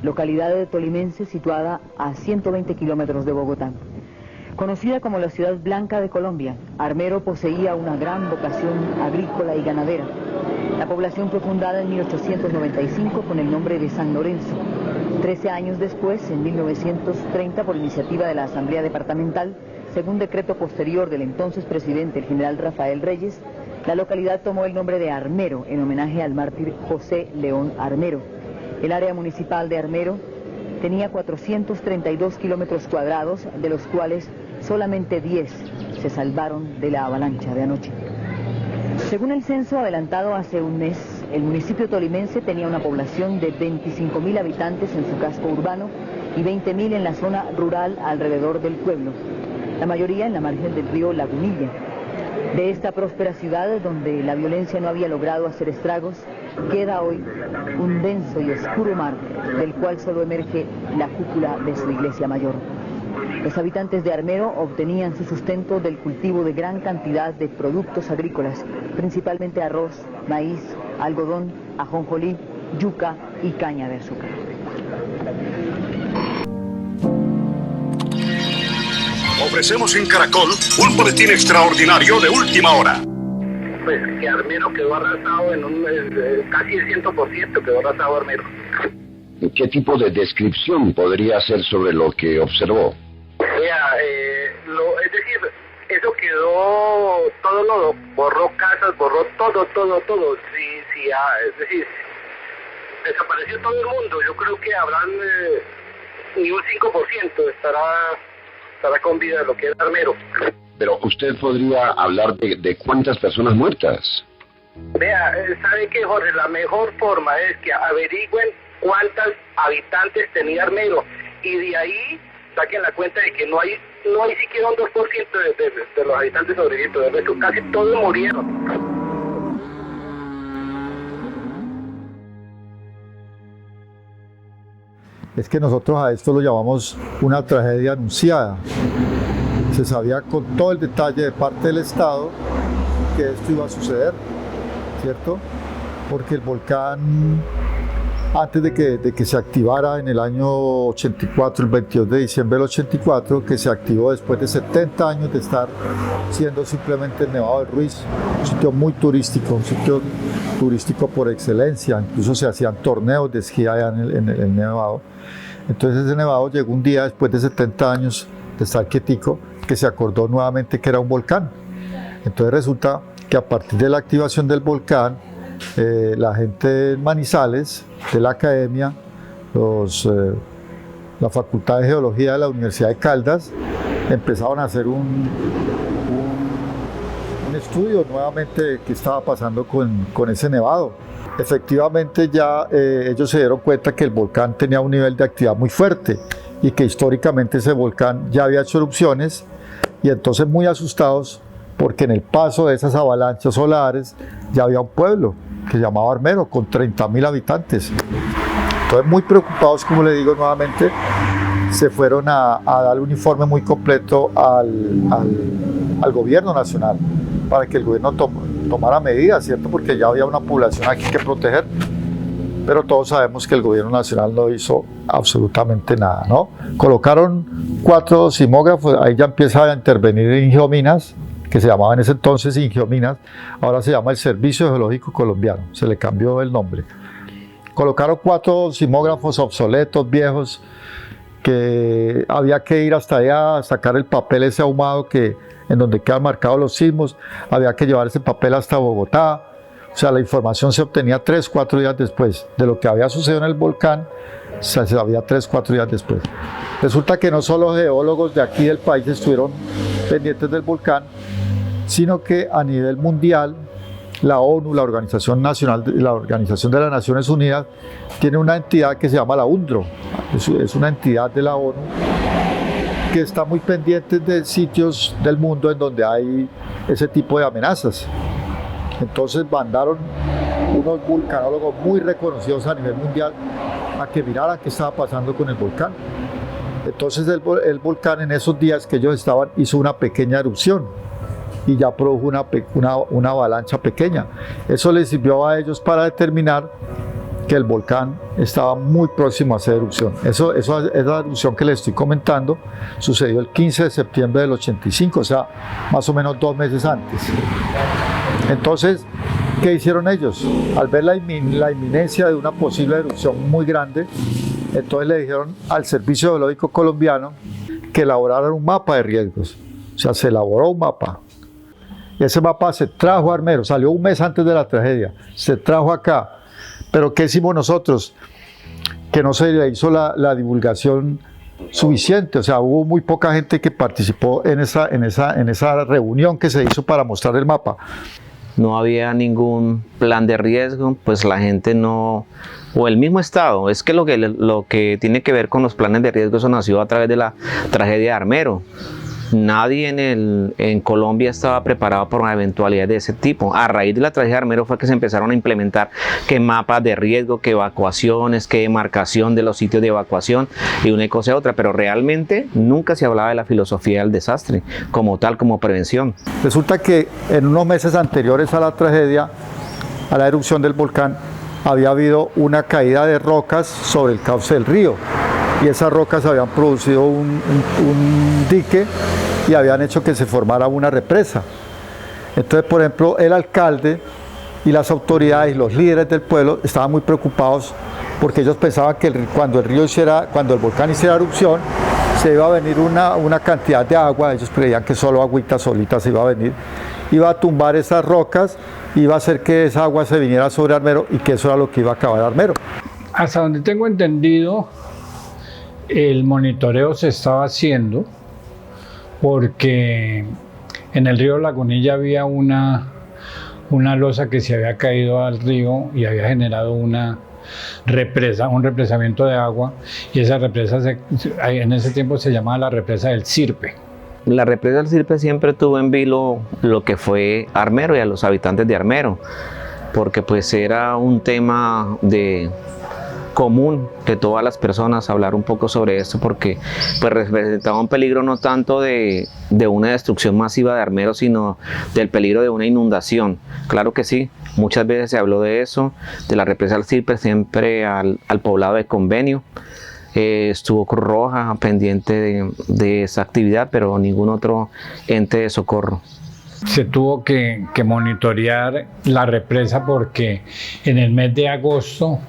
localidad tolimense situada a 120 kilómetros de Bogotá. Conocida como la ciudad blanca de Colombia, Armero poseía una gran vocación agrícola y ganadera. La población fue fundada en 1895 con el nombre de San Lorenzo. 13 años después, en 1930, por iniciativa de la Asamblea Departamental, según decreto posterior del entonces presidente, el general Rafael Reyes, la localidad tomó el nombre de Armero en homenaje al mártir José León Armero. El área municipal de Armero tenía 432 kilómetros cuadrados, de los cuales solamente 10 se salvaron de la avalancha de anoche. Según el censo adelantado hace un mes, el municipio tolimense tenía una población de 25.000 habitantes en su casco urbano y 20.000 en la zona rural alrededor del pueblo, la mayoría en la margen del río Lagunilla. De esta próspera ciudad, donde la violencia no había logrado hacer estragos, queda hoy un denso y oscuro mar, del cual solo emerge la cúpula de su iglesia mayor. Los habitantes de Armero obtenían su sustento del cultivo de gran cantidad de productos agrícolas, principalmente arroz, maíz, algodón, ajonjolí, yuca y caña de azúcar. Ofrecemos en Caracol un boletín extraordinario de última hora. Pues que Armero quedó arrasado en casi el 100% quedó arrasado Armero. ¿Qué tipo de descripción podría hacer sobre lo que observó? Vea, es decir, eso quedó, todo lo borró casas, borró todo. Sí, es decir, desapareció todo el mundo. Yo creo que habrán ni un 5% estará con vida lo que es Armero. Pero usted podría hablar de cuántas personas muertas. Vea, ¿sabe qué, Jorge? La mejor forma es que averigüen cuántos habitantes tenía Armero y de ahí saquen la cuenta de que no hay siquiera un 2% de los habitantes sobrevivientes. De resto, casi todos murieron. Es que nosotros a esto lo llamamos una tragedia anunciada. Se sabía con todo el detalle de parte del Estado que esto iba a suceder, ¿cierto? Porque el volcán, antes de que se activara en el año 84, el 22 de diciembre del 84, que se activó después de 70 años de estar siendo simplemente el Nevado del Ruiz, un sitio muy turístico, un sitio turístico por excelencia, incluso se hacían torneos de esquí allá en el Nevado. Entonces ese Nevado llegó un día después de 70 años de estar quietico, que se acordó nuevamente que era un volcán. Entonces resulta que a partir de la activación del volcán, la gente de Manizales, de la academia, la Facultad de Geología de la Universidad de Caldas, empezaron a hacer un estudio nuevamente de qué estaba pasando con ese nevado. Efectivamente ya ellos se dieron cuenta que el volcán tenía un nivel de actividad muy fuerte y que históricamente ese volcán ya había hecho erupciones, y entonces muy asustados porque en el paso de esas avalanchas solares ya había un pueblo que se llamaba Armero con 30.000 habitantes. Entonces muy preocupados, como le digo nuevamente, se fueron a dar un informe muy completo al gobierno nacional para que el gobierno tomara medidas, ¿cierto? Porque ya había una población aquí que proteger, pero todos sabemos que el gobierno nacional no hizo absolutamente nada, ¿no? Colocaron 4 sismógrafos, ahí ya empieza a intervenir Ingeominas, que se llamaba en ese entonces Ingeominas, ahora se llama el Servicio Geológico Colombiano, se le cambió el nombre. Colocaron 4 sismógrafos obsoletos, viejos, que había que ir hasta allá a sacar el papel ese ahumado en donde quedan marcados los sismos, había que llevar ese papel hasta Bogotá. O sea, la información se obtenía 3-4 días después de lo que había sucedido en el volcán, se sabía 3-4 días después. Resulta que no solo geólogos de aquí del país estuvieron pendientes del volcán, sino que a nivel mundial, la ONU, la Organización de las Naciones Unidas, tiene una entidad que se llama la UNDRO, es una entidad de la ONU que está muy pendiente de sitios del mundo en donde hay ese tipo de amenazas. Entonces mandaron unos vulcanólogos muy reconocidos a nivel mundial a que miraran qué estaba pasando con el volcán. Entonces el volcán en esos días que ellos estaban hizo una pequeña erupción y ya produjo una avalancha pequeña. Eso les sirvió a ellos para determinar que el volcán estaba muy próximo a hacer erupción. Esa erupción que les estoy comentando sucedió el 15 de septiembre del 85, o sea, más o menos 2 meses antes. Entonces, ¿qué hicieron ellos? Al ver la inminencia de una posible erupción muy grande, entonces le dijeron al Servicio Geológico Colombiano que elaboraran un mapa de riesgos. O sea, se elaboró un mapa. Y ese mapa se trajo a Armero, salió un mes antes de la tragedia, se trajo acá. Pero ¿qué hicimos nosotros? Que no se le hizo la divulgación suficiente, o sea, hubo muy poca gente que participó en esa reunión que se hizo para mostrar el mapa. No había ningún plan de riesgo, pues la gente no, o el mismo Estado, es que lo que tiene que ver con los planes de riesgo, eso nació a través de la tragedia de Armero. Nadie en Colombia estaba preparado para una eventualidad de ese tipo. A raíz de la tragedia de Armero fue que se empezaron a implementar que mapas de riesgo, que evacuaciones, que demarcación de los sitios de evacuación y una cosa y otra, pero realmente nunca se hablaba de la filosofía del desastre como tal, como prevención. Resulta que en unos meses anteriores a la tragedia, a la erupción del volcán, había habido una caída de rocas sobre el cauce del río. Y esas rocas habían producido un dique y habían hecho que se formara una represa. Entonces, por ejemplo, el alcalde y las autoridades y los líderes del pueblo estaban muy preocupados porque ellos pensaban que cuando el volcán hiciera erupción, se iba a venir una cantidad de agua. Ellos creían que solo agüita solita se iba a venir, iba a tumbar esas rocas, iba a hacer que esa agua se viniera sobre Armero y que eso era lo que iba a acabar Armero. Hasta donde tengo entendido, el monitoreo se estaba haciendo porque en el río Lagunilla había una losa que se había caído al río y había generado una represa, un represamiento de agua, y esa represa en ese tiempo se llamaba la represa del Sirpe. La represa del Sirpe siempre tuvo en vilo lo que fue Armero y a los habitantes de Armero, porque pues era un tema común de todas las personas hablar un poco sobre esto, porque pues representaba un peligro no tanto de una destrucción masiva de Armero, sino del peligro de una inundación. Claro que sí, muchas veces se habló de eso, de la represa del Sirpe, siempre al poblado de Convenio. Estuvo Cruz Roja pendiente de esa actividad, pero ningún otro ente de socorro. Se tuvo que monitorear la represa porque en el mes de agosto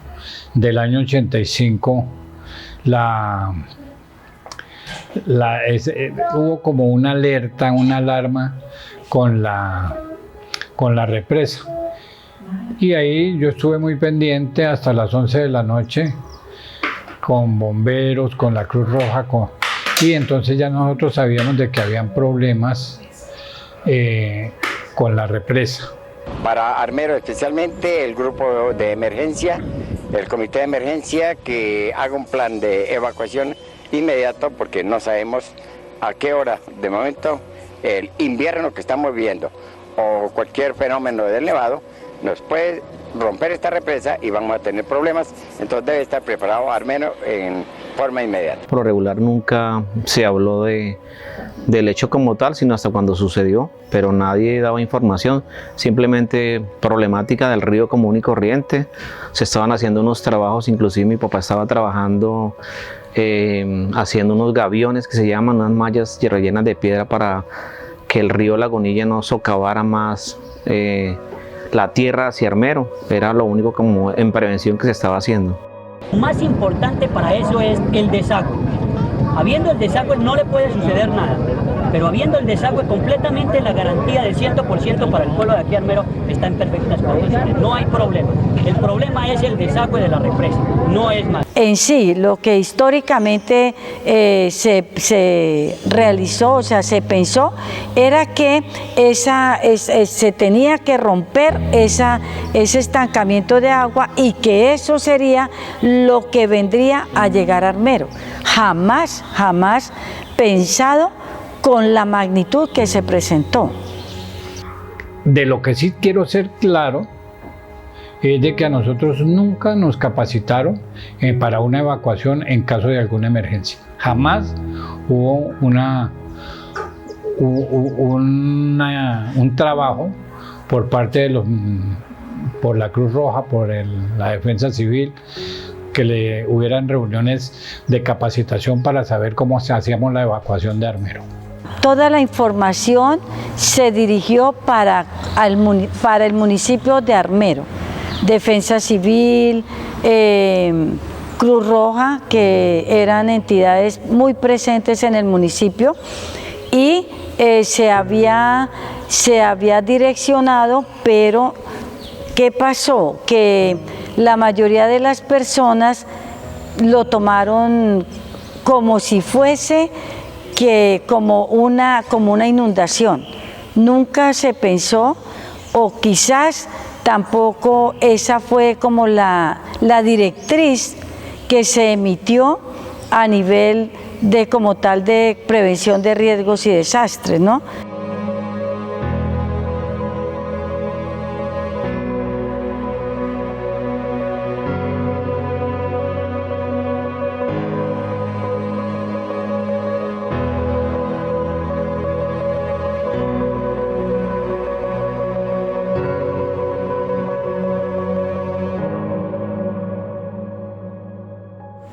del año 85 hubo como una alerta, una alarma con la represa, y ahí yo estuve muy pendiente hasta las 11 de la noche con bomberos, con la Cruz Roja, y entonces ya nosotros sabíamos de que habían problemas con la represa. Para Armero, especialmente el grupo de emergencia, el comité de emergencia, que haga un plan de evacuación inmediato, porque no sabemos a qué hora, de momento, el invierno que estamos viviendo o cualquier fenómeno del nevado nos puede romper esta represa y vamos a tener problemas. Entonces debe estar preparado Armero en forma inmediata. Por lo regular nunca se habló del hecho como tal, sino hasta cuando sucedió, pero nadie daba información, simplemente problemática del río común y corriente. Se estaban haciendo unos trabajos, inclusive mi papá estaba trabajando haciendo unos gaviones que se llaman, unas mallas rellenas de piedra para que el río Lagunilla no socavara más la tierra hacia Armero. Era lo único como en prevención que se estaba haciendo. Lo más importante para eso es el desagüe. Habiendo el desagüe no le puede suceder nada, pero habiendo el desagüe completamente, la garantía del 100% para el pueblo de aquí Armero está en perfectas condiciones. No hay problema. El problema es el desagüe de la represa, no es más. En sí, lo que históricamente se realizó, o sea, se pensó, era que se tenía que romper ese estancamiento de agua y que eso sería lo que vendría a llegar a Armero. Jamás pensado con la magnitud que se presentó. De lo que sí quiero ser claro es de que a nosotros nunca nos capacitaron para una evacuación en caso de alguna emergencia. Jamás hubo un trabajo por parte por la Cruz Roja, por la Defensa Civil, que hubieran reuniones de capacitación para saber cómo hacíamos la evacuación de Armero. Toda la información se dirigió para el municipio de Armero. Defensa Civil, Cruz Roja, que eran entidades muy presentes en el municipio, y se había direccionado, pero ¿qué pasó? Que la mayoría de las personas lo tomaron como si fuese como una inundación. Nunca se pensó, o quizás tampoco esa fue como la directriz que se emitió a nivel de como tal de prevención de riesgos y desastres, ¿no?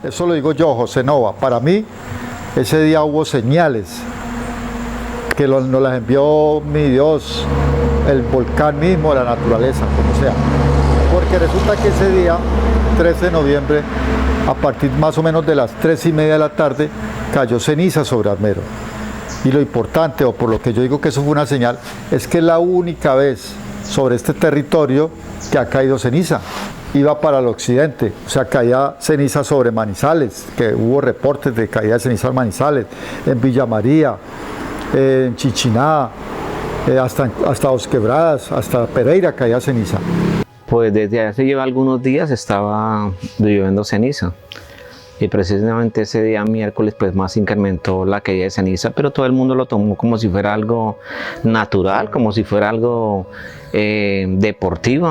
Eso lo digo yo, José Nova. Para mí, ese día hubo señales que nos las envió mi Dios, el volcán mismo, la naturaleza, como sea. Porque resulta que ese día, 13 de noviembre, a partir más o menos de las 3:30 de la tarde, cayó ceniza sobre Armero. Y lo importante, o por lo que yo digo que eso fue una señal, es que es la única vez sobre este territorio que ha caído ceniza. Iba para el occidente, o sea, caía ceniza sobre Manizales, que hubo reportes de caída de ceniza en Manizales, en Villa María, en Chichiná, hasta Dos Quebradas, hasta Pereira caía ceniza. Pues desde hace ya algunos días estaba lloviendo ceniza, y precisamente ese día miércoles pues más incrementó la caída de ceniza, pero todo el mundo lo tomó como si fuera algo natural, como si fuera algo deportivo.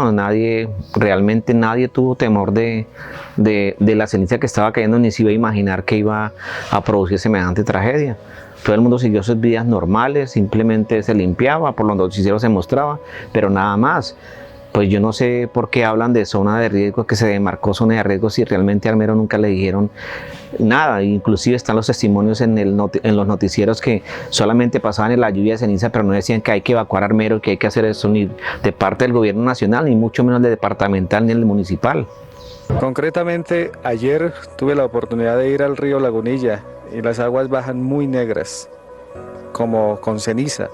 Realmente nadie tuvo temor de la ceniza que estaba cayendo, ni se iba a imaginar que iba a producir semejante tragedia. Todo el mundo siguió sus vidas normales, simplemente se limpiaba, por los noticieros se mostraba, pero nada más. Pues yo no sé por qué hablan de zona de riesgo, que se demarcó zona de riesgo, si realmente a Armero nunca le dijeron nada. Inclusive están los testimonios en los noticieros que solamente pasaban en la lluvia de ceniza, pero no decían que hay que evacuar Armero, que hay que hacer eso ni de parte del gobierno nacional, ni mucho menos del departamental ni del municipal. Concretamente, ayer tuve la oportunidad de ir al río Lagunilla y las aguas bajan muy negras, como con ceniza.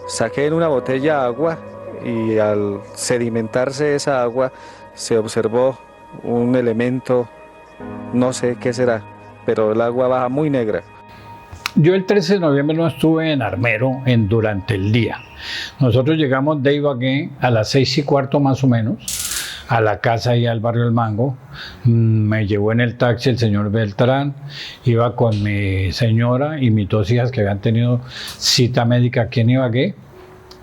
Saqué en una botella agua y al sedimentarse esa agua se observó un elemento, no sé qué será, pero el agua baja muy negra. Yo el 13 de noviembre no estuve en Armero durante el día. Nosotros llegamos de Ibagué a las 6:15 más o menos, a la casa y al barrio El Mango. Me llevó en el taxi el señor Beltrán, iba con mi señora y mis dos hijas que habían tenido cita médica aquí en Ibagué.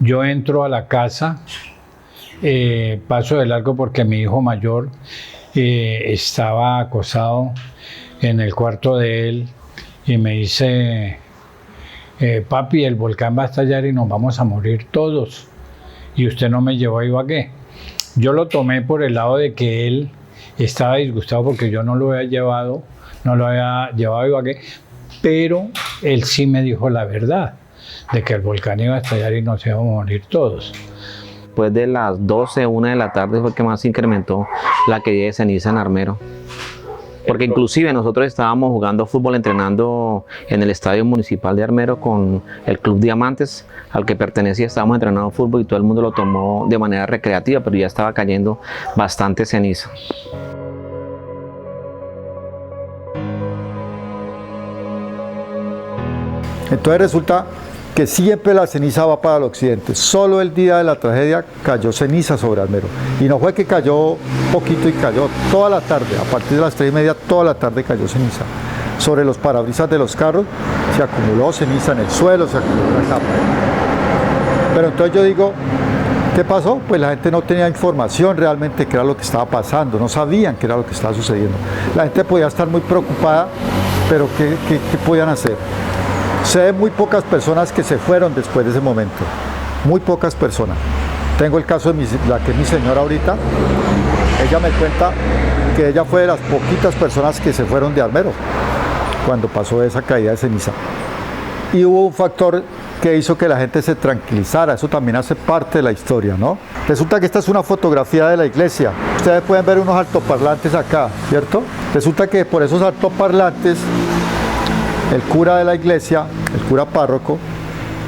Yo entro a la casa, paso de largo porque mi hijo mayor estaba acostado en el cuarto de él y me dice, papi, el volcán va a estallar y nos vamos a morir todos y usted no me llevó a Ibagué. Yo lo tomé por el lado de que él estaba disgustado porque yo no lo había llevado a Ibagué, pero él sí me dijo la verdad, de que el volcán iba a estallar y nos íbamos a morir todos. Después de las 12, 1 de la tarde fue que más incrementó la caída de ceniza en Armero. Porque inclusive nosotros estábamos jugando fútbol, entrenando en el estadio municipal de Armero con el Club Diamantes, al que pertenecía. Estábamos entrenando fútbol y todo el mundo lo tomó de manera recreativa, pero ya estaba cayendo bastante ceniza. Entonces resulta que siempre la ceniza va para el occidente. Solo el día de la tragedia cayó ceniza sobre Armero. Y no fue que cayó poquito y cayó toda la tarde, a partir de las 3:30, toda la tarde cayó ceniza. Sobre los parabrisas de los carros se acumuló ceniza, en el suelo se acumuló una capa. Pero entonces yo digo, ¿qué pasó? Pues la gente no tenía información realmente qué era lo que estaba pasando, no sabían qué era lo que estaba sucediendo. La gente podía estar muy preocupada, pero ¿qué podían hacer? Sé de muy pocas personas que se fueron después de ese momento, muy pocas personas. Tengo el caso de la que es mi señora ahorita. Ella me cuenta que ella fue de las poquitas personas que se fueron de Armero cuando pasó esa caída de ceniza. Y hubo un factor que hizo que la gente se tranquilizara, eso también hace parte de la historia, ¿no? Resulta que esta es una fotografía de la iglesia. Ustedes pueden ver unos altoparlantes acá, ¿cierto? Resulta que por esos altoparlantes, el cura de la iglesia, el cura párroco,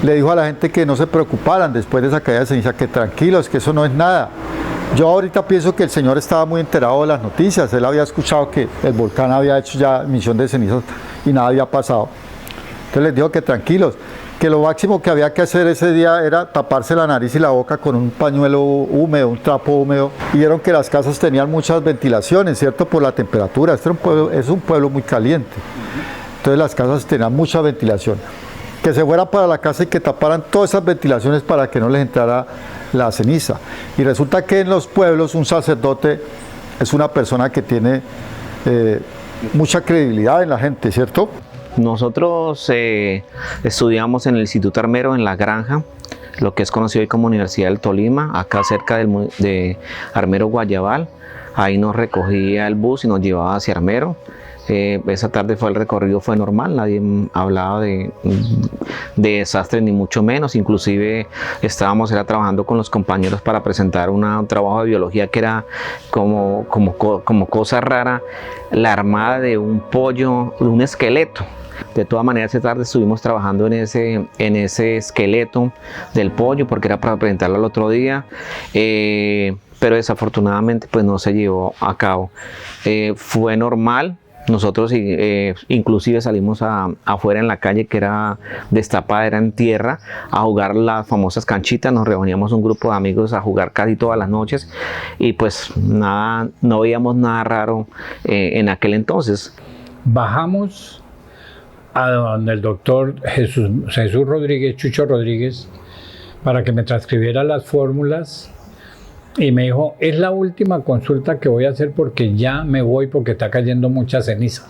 le dijo a la gente que no se preocuparan después de esa caída de ceniza, que tranquilos, que eso no es nada. Yo ahorita pienso que el señor estaba muy enterado de las noticias, él había escuchado que el volcán había hecho ya emisión de cenizas y nada había pasado. Entonces les dijo que tranquilos, que lo máximo que había que hacer ese día era taparse la nariz y la boca con un pañuelo húmedo, un trapo húmedo. Y vieron que las casas tenían muchas ventilaciones, ¿cierto? Por la temperatura. Este es un pueblo muy caliente. Entonces las casas tenían mucha ventilación. Que se fuera para la casa y que taparan todas esas ventilaciones para que no les entrara la ceniza. Y resulta que en los pueblos un sacerdote es una persona que tiene mucha credibilidad en la gente, ¿cierto? Nosotros estudiamos en el Instituto Armero, en La Granja, lo que es conocido hoy como Universidad del Tolima, acá cerca de Armero Guayabal. Ahí nos recogía el bus y nos llevaba hacia Armero. Esa tarde el recorrido fue normal, nadie hablaba de desastre ni mucho menos. Inclusive estábamos trabajando con los compañeros para presentar un trabajo de biología que era como cosa rara, la armada de un pollo, de un esqueleto. De todas maneras, esa tarde estuvimos trabajando en ese esqueleto del pollo porque era para presentarlo al otro día, pero desafortunadamente pues no se llevó a cabo. Fue normal. Nosotros inclusive salimos afuera en la calle, que era destapada, era en tierra, a jugar las famosas canchitas. Nos reuníamos un grupo de amigos a jugar casi todas las noches y pues nada, no veíamos nada raro en aquel entonces. Bajamos a donde el doctor Jesús Rodríguez, Chucho Rodríguez, para que me transcribiera las fórmulas. Y me dijo, es la última consulta que voy a hacer porque ya me voy porque está cayendo mucha ceniza.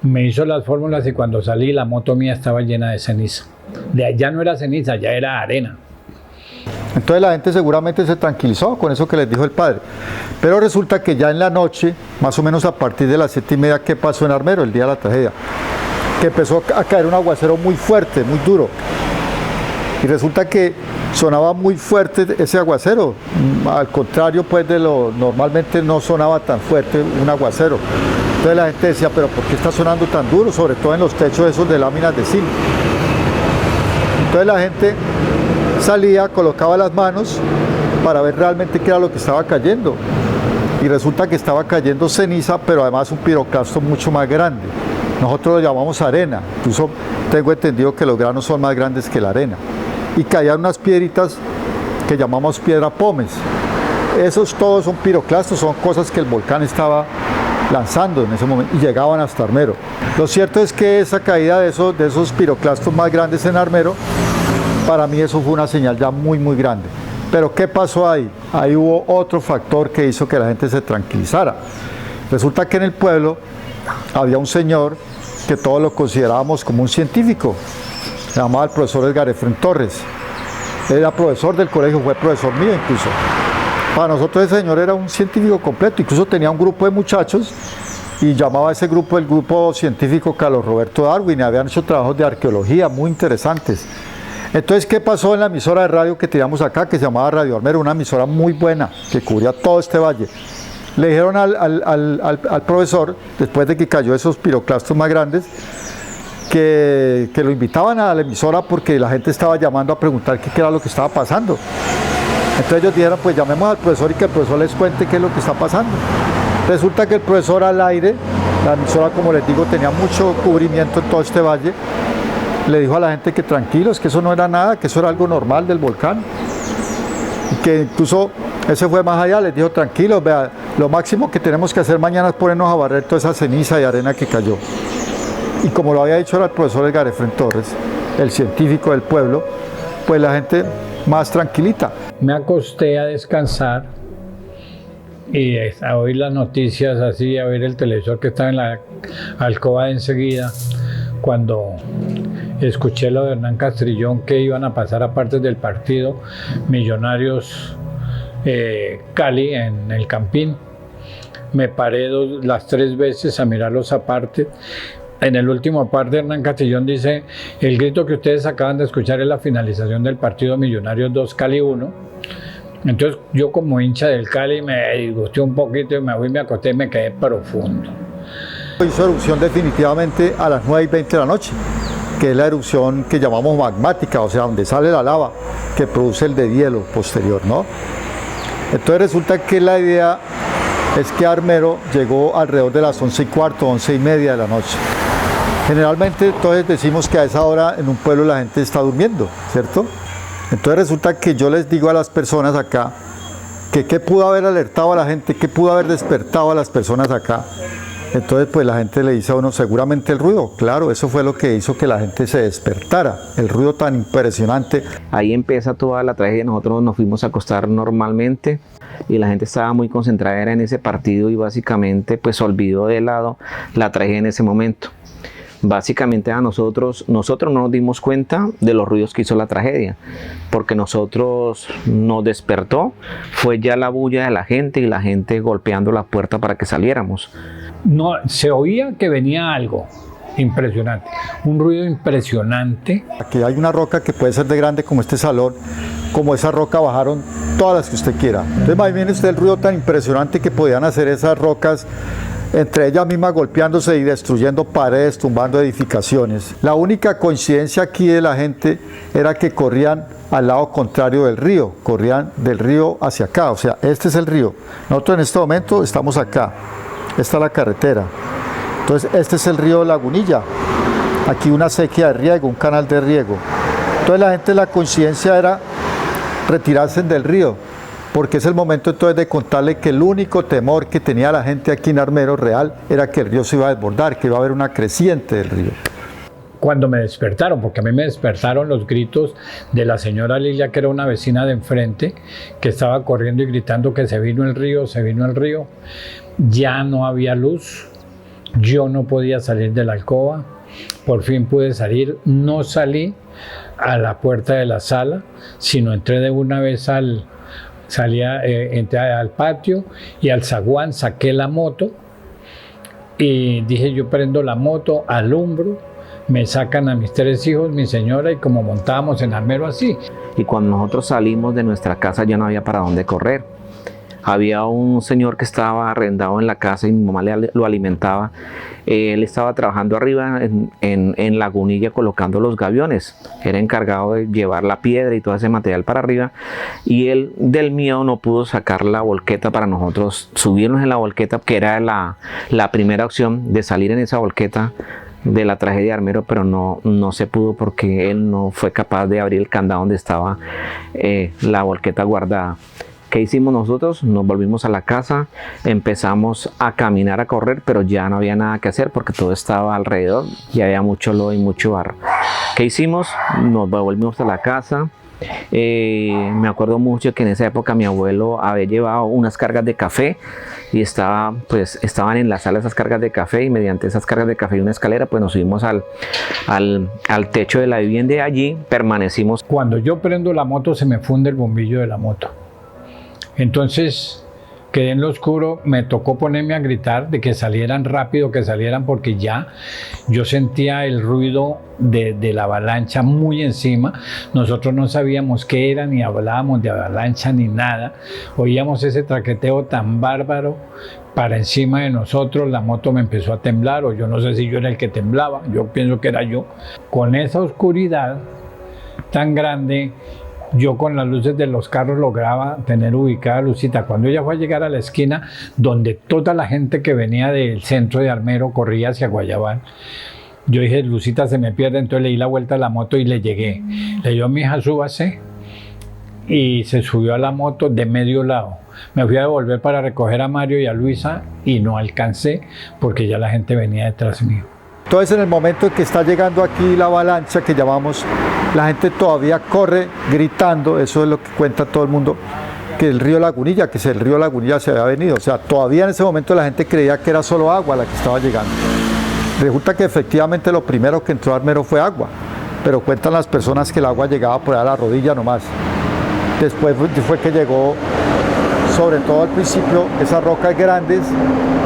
Me hizo las fórmulas y cuando salí la moto mía estaba llena de ceniza. Ya no era ceniza, ya era arena. Entonces la gente seguramente se tranquilizó con eso que les dijo el padre. Pero resulta que ya en la noche, más o menos a partir de las 7:30, ¿qué pasó en Armero el día de la tragedia? Que empezó a caer un aguacero muy fuerte, muy duro. Y resulta que sonaba muy fuerte ese aguacero, al contrario pues de lo normalmente no sonaba tan fuerte un aguacero. Entonces la gente decía, pero ¿por qué está sonando tan duro? Sobre todo en los techos esos de láminas de zinc. Entonces la gente salía, colocaba las manos para ver realmente qué era lo que estaba cayendo. Y resulta que estaba cayendo ceniza, pero además un piroclasto mucho más grande. Nosotros lo llamamos arena, incluso tengo entendido que los granos son más grandes que la arena. Y caían unas piedritas que llamamos piedra pómez. Esos todos son piroclastos, son cosas que el volcán estaba lanzando en ese momento y llegaban hasta Armero. Lo cierto es que esa caída de esos piroclastos más grandes en Armero, para mí eso fue una señal ya muy muy grande. Pero ¿qué pasó ahí? Ahí hubo otro factor que hizo que la gente se tranquilizara. Resulta que en el pueblo había un señor que todos lo considerábamos como un científico. Se llamaba el profesor Edgar Efrén Torres. Él era profesor del colegio, fue profesor mío incluso. Para nosotros ese señor era un científico completo, incluso tenía un grupo de muchachos y llamaba a ese grupo el grupo científico Carlos Roberto Darwin, y habían hecho trabajos de arqueología muy interesantes. Entonces, ¿qué pasó en la emisora de radio que teníamos acá, que se llamaba Radio Armero, una emisora muy buena, que cubría todo este valle? Le dijeron al profesor, después de que cayó esos piroclastos más grandes, que lo invitaban a la emisora porque la gente estaba llamando a preguntar qué era lo que estaba pasando. Entonces ellos dijeron, pues llamemos al profesor y que el profesor les cuente qué es lo que está pasando. Resulta que el profesor al aire, la emisora, como les digo, tenía mucho cubrimiento en todo este valle, le dijo a la gente que tranquilos, que eso no era nada, que eso era algo normal del volcán. Y que incluso ese fue más allá, les dijo tranquilos, vea, lo máximo que tenemos que hacer mañana es ponernos a barrer toda esa ceniza y arena que cayó. Y como lo había dicho el profesor Edgar Efrén Torres, el científico del pueblo, pues la gente más tranquilita. Me acosté a descansar y a oír las noticias así, a ver el televisor que estaba en la alcoba de enseguida, cuando escuché lo de Hernán Castrillón, que iban a pasar a partes del partido Millonarios Cali en el Campín. Me paré las 3 veces a mirarlos aparte. En el último aparte, Hernán Castrillón dice: el grito que ustedes acaban de escuchar es la finalización del partido Millonarios 2 Cali 1. Entonces yo, como hincha del Cali, me disgusté un poquito y me fui, me acosté y me quedé profundo. Hizo erupción definitivamente a las 9:20 de la noche, que es la erupción que llamamos magmática, o sea, donde sale la lava que produce el deshielo posterior, ¿no? Entonces resulta que la idea es que Armero llegó alrededor de las 11:15, 11:30 de la noche. Generalmente entonces decimos que a esa hora en un pueblo la gente está durmiendo, ¿cierto? Entonces resulta que yo les digo a las personas acá que qué pudo haber alertado a la gente, qué pudo haber despertado a las personas acá. Entonces pues la gente le dice a uno, seguramente el ruido. Claro, eso fue lo que hizo que la gente se despertara, el ruido tan impresionante. Ahí empieza toda la tragedia. Nosotros nos fuimos a acostar normalmente y la gente estaba muy concentrada en ese partido y básicamente pues olvidó de lado la tragedia en ese momento. Básicamente a nosotros no nos dimos cuenta de los ruidos que hizo la tragedia, porque nosotros nos despertó, fue ya la bulla de la gente y la gente golpeando la puerta para que saliéramos. No, se oía que venía algo impresionante, un ruido impresionante. Aquí hay una roca que puede ser de grande como este salón, como esa roca bajaron todas las que usted quiera. Entonces imagine usted el ruido tan impresionante que podían hacer esas rocas, entre ellas mismas golpeándose y destruyendo paredes, tumbando edificaciones. La única coincidencia aquí de la gente era que corrían al lado contrario del río, corrían del río hacia acá, o sea, este es el río. Nosotros en este momento estamos acá, esta es la carretera. Entonces este es el río Lagunilla, aquí una sequía de riego, un canal de riego. Entonces la gente, la coincidencia era retirarse del río, porque es el momento entonces de contarle que el único temor que tenía la gente aquí en Armero real era que el río se iba a desbordar, que iba a haber una creciente del río. Cuando me despertaron, porque a mí me despertaron los gritos de la señora Lilia, que era una vecina de enfrente, que estaba corriendo y gritando que se vino el río, se vino el río. Ya no había luz, yo no podía salir de la alcoba, por fin pude salir, no salí a la puerta de la sala, sino entré de una vez entré al patio y al zaguán, saqué la moto y dije: yo prendo la moto, alumbro, me sacan a mis 3 hijos, mi señora, y como montábamos en Armero así. Y cuando nosotros salimos de nuestra casa ya no había para dónde correr. Había un señor que estaba arrendado en la casa y mi mamá lo alimentaba. Él estaba trabajando arriba en Lagunilla colocando los gaviones. Era encargado de llevar la piedra y todo ese material para arriba. Y él, del miedo, no pudo sacar la volqueta para nosotros subirnos en la volqueta, que era la primera opción de salir en esa volqueta de la tragedia de Armero, pero no se pudo porque él no fue capaz de abrir el candado donde estaba la volqueta guardada. ¿Qué hicimos nosotros? Nos volvimos a la casa, empezamos a caminar, a correr, pero ya no había nada que hacer porque todo estaba alrededor y había mucho lodo y mucho barro. ¿Qué hicimos? Nos volvimos a la casa. Me acuerdo mucho que en esa época mi abuelo había llevado unas cargas de café y estaban en la sala esas cargas de café, y mediante esas cargas de café y una escalera pues nos subimos al techo de la vivienda y allí permanecimos. Cuando yo prendo la moto se me funde el bombillo de la moto. Entonces quedé en lo oscuro, me tocó ponerme a gritar de que salieran rápido, que salieran, porque ya yo sentía el ruido de la avalancha muy encima. Nosotros no sabíamos qué era, ni hablábamos de avalancha ni nada. Oíamos ese traqueteo tan bárbaro para encima de nosotros. La moto me empezó a temblar, o yo no sé si yo era el que temblaba, yo pienso que era yo. Con esa oscuridad tan grande, yo con las luces de los carros lograba tener ubicada a Lucita. Cuando ella fue a llegar a la esquina donde toda la gente que venía del centro de Armero corría hacia Guayabal, yo dije: Lucita se me pierde. Entonces le di la vuelta a la moto y le llegué. Le digo: mi hija, súbase. Y se subió a la moto de medio lado. Me fui a devolver para recoger a Mario y a Luisa y no alcancé porque ya la gente venía detrás mío. Entonces, en el momento en que está llegando aquí la avalancha que llamamos, la gente todavía corre gritando. Eso es lo que cuenta todo el mundo, que el río Lagunilla, que el río Lagunilla se había venido. O sea, todavía en ese momento la gente creía que era solo agua la que estaba llegando. Resulta que efectivamente lo primero que entró a Armero fue agua. pero cuentan las personas que el agua llegaba por a la rodilla nomás. Después fue que llegó, sobre todo al principio, esas rocas grandes,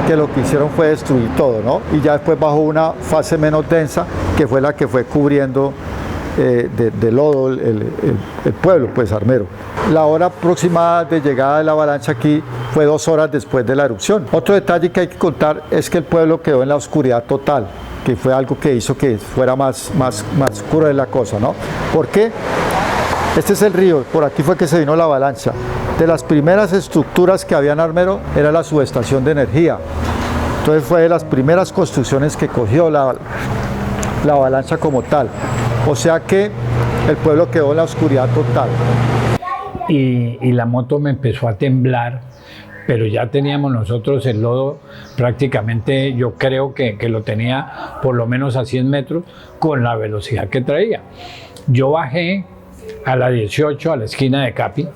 que lo que hicieron fue destruir todo, ¿no? Y ya después bajó una fase menos densa, que fue la que fue cubriendo de lodo el pueblo, pues Armero. La hora aproximada de llegada de la avalancha aquí fue 2 horas después de la erupción. Otro detalle que hay que contar es que el pueblo quedó en la oscuridad total, que fue algo que hizo que fuera más oscura de la cosa, ¿no? ¿Por qué? Este es el río, por aquí fue que se vino la avalancha. De las primeras estructuras que había en Armero era la subestación de energía. Entonces fue de las primeras construcciones que cogió la avalancha como tal. O sea que el pueblo quedó en la oscuridad total. Y la moto me empezó a temblar, pero ya teníamos nosotros el lodo prácticamente, yo creo que lo tenía por lo menos a 100 metros con la velocidad que traía. Yo bajé a la 18, a la esquina de Capi,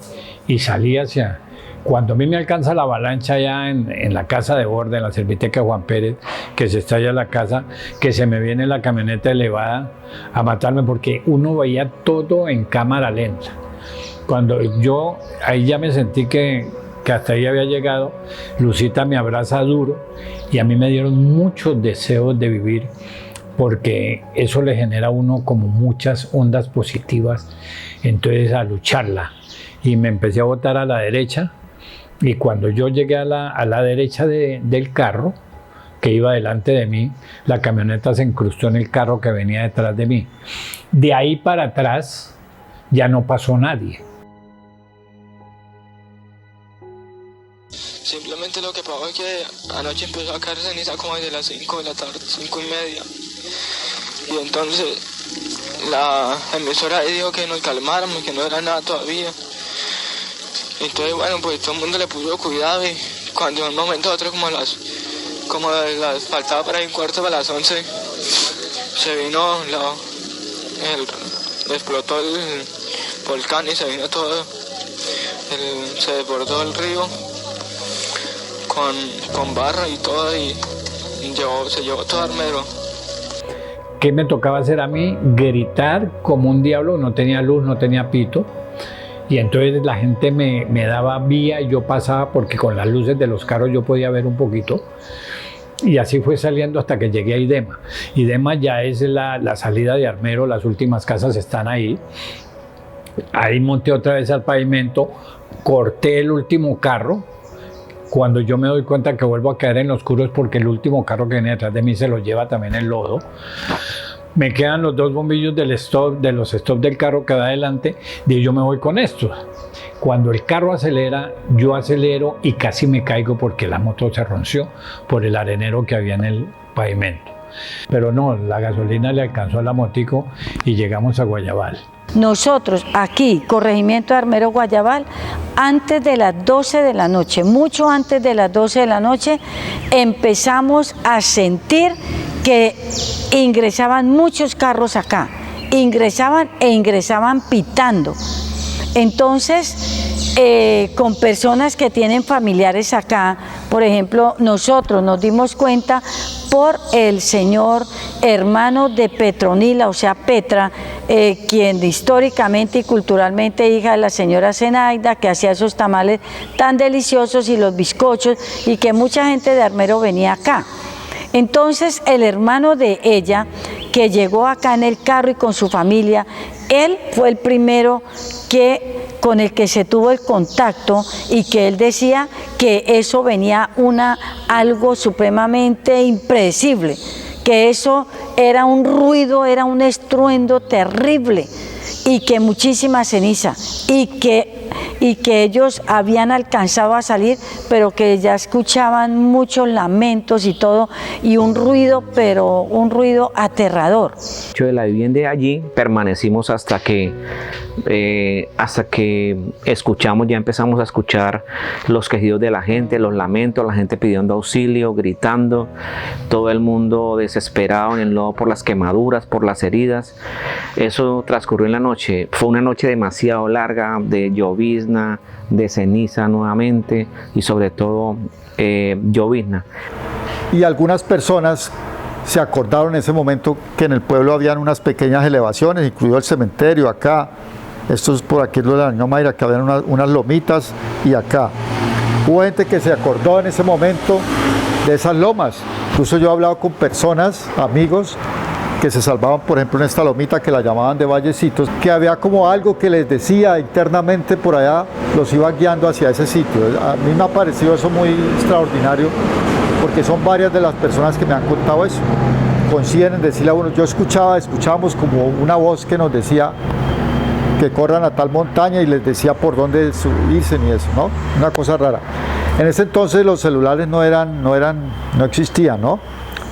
y salí hacia... Cuando a mí me alcanza la avalancha ya en la casa de borde, en la Serviteca Juan Pérez, que se estalla la casa, que se me viene la camioneta elevada a matarme, porque uno veía todo en cámara lenta. Cuando yo ahí ya me sentí que hasta ahí había llegado, Lucita me abraza duro y a mí me dieron muchos deseos de vivir, porque eso le genera a uno como muchas ondas positivas, entonces a lucharla. Y me empecé a botar a la derecha, y cuando yo llegué a la derecha del carro que iba delante de mí, la camioneta se incrustó en el carro que venía detrás de mí. De ahí para atrás ya no pasó nadie. Simplemente lo que pasó es que anoche empezó a caer ceniza como desde las 5 de la tarde, 5:30. Y entonces la emisora ahí dijo que nos calmáramos, que no era nada todavía. Entonces, bueno, pues todo el mundo le puso cuidado, y cuando en un momento a otro, como las faltaba para ir 1/4 para las 11, se vino, explotó el volcán y se vino todo, se desbordó el río con barro y todo, y se llevó todo Armero. ¿Qué me tocaba hacer a mí? Gritar como un diablo, no tenía luz, no tenía pito. Y entonces la gente me daba vía y yo pasaba, porque con las luces de los carros yo podía ver un poquito. Y así fue saliendo hasta que llegué a Idema. Idema ya es la salida de Armero, las últimas casas están ahí. Ahí monté otra vez al pavimento, corté el último carro. Cuando yo me doy cuenta que vuelvo a caer en lo oscuro es porque el último carro que viene detrás de mí se lo lleva también el lodo. Me quedan los 2 bombillos de los stop del carro que va adelante, y yo me voy con estos. Cuando el carro acelera, yo acelero y casi me caigo porque la moto se rompió por el arenero que había en el pavimento. Pero no, la gasolina le alcanzó a la motico y llegamos a Guayabal. Nosotros aquí, Corregimiento de Armero Guayabal, antes de las 12 de la noche, mucho antes de las 12 de la noche, empezamos a sentir que ingresaban muchos carros acá, ingresaban pitando. Entonces, con personas que tienen familiares acá, por ejemplo, nosotros nos dimos cuenta por el señor hermano de Petronila, o sea Petra, quien históricamente y culturalmente hija de la señora Zenaida, que hacía esos tamales tan deliciosos y los bizcochos, y que mucha gente de Armero venía acá. Entonces el hermano de ella, que llegó acá en el carro y con su familia, él fue el primero con el que se tuvo el contacto, y que él decía que eso venía algo supremamente impredecible, que eso era un ruido, era un estruendo terrible, y que muchísima ceniza, y que ellos habían alcanzado a salir, pero que ya escuchaban muchos lamentos y todo, y un ruido, pero un ruido aterrador. De la vivienda allí permanecimos hasta que escuchamos, ya empezamos a escuchar los quejidos de la gente, los lamentos, la gente pidiendo auxilio, gritando, todo el mundo desesperado en el lodo por las quemaduras, por las heridas. Eso transcurrió en la noche, fue una noche demasiado larga, de llovizna, de ceniza nuevamente, y sobre todo llovizna. Y algunas personas se acordaron en ese momento que en el pueblo habían unas pequeñas elevaciones, incluido el cementerio acá, esto es por aquí lo de la Niña Mayra, que habían unas lomitas, y acá. Hubo gente que se acordó en ese momento de esas lomas. Incluso yo he hablado con personas, amigos, que se salvaban, por ejemplo, en esta lomita que la llamaban de Vallecitos, que había como algo que les decía internamente por allá, los iba guiando hacia ese sitio. A mí me ha parecido eso muy extraordinario, porque son varias de las personas que me han contado eso. Coinciden en decirle a uno, escuchábamos como una voz que nos decía que corran a tal montaña y les decía por dónde subirse y eso, ¿no? Una cosa rara. En ese entonces los celulares no existían, ¿no?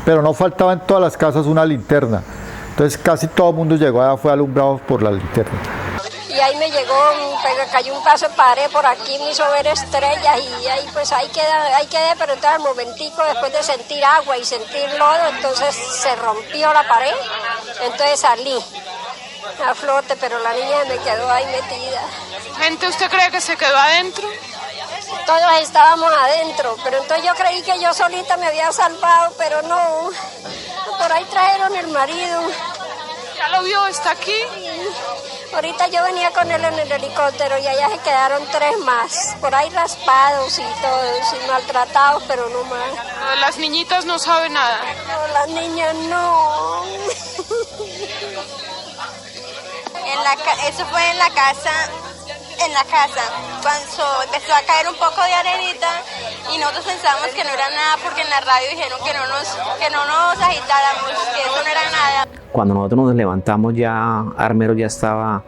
Pero no faltaba en todas las casas una linterna. Entonces casi todo el mundo llegó allá, fue alumbrado por la linterna. Y ahí me llegó, cayó un paso de pared por aquí, me hizo ver estrellas y ahí pues ahí quedé, pero entonces al momentico después de sentir agua y sentir lodo, entonces se rompió la pared, entonces salí a flote, pero la niña me quedó ahí metida. ¿Gente usted cree que se quedó adentro? Todos estábamos adentro, pero entonces yo creí que yo solita me había salvado, pero no, por ahí trajeron el marido. ¿Ya lo vio? ¿Está aquí? Ahorita yo venía con él en el helicóptero y allá se quedaron 3 más, por ahí raspados y todos, y maltratados, pero no más. Las niñitas no saben nada. No, las niñas no. Eso fue en la casa, cuando empezó a caer un poco de arenita y nosotros pensábamos que no era nada porque en la radio dijeron que no nos agitáramos, que eso no era nada. Cuando nosotros nos levantamos ya Armero ya estaba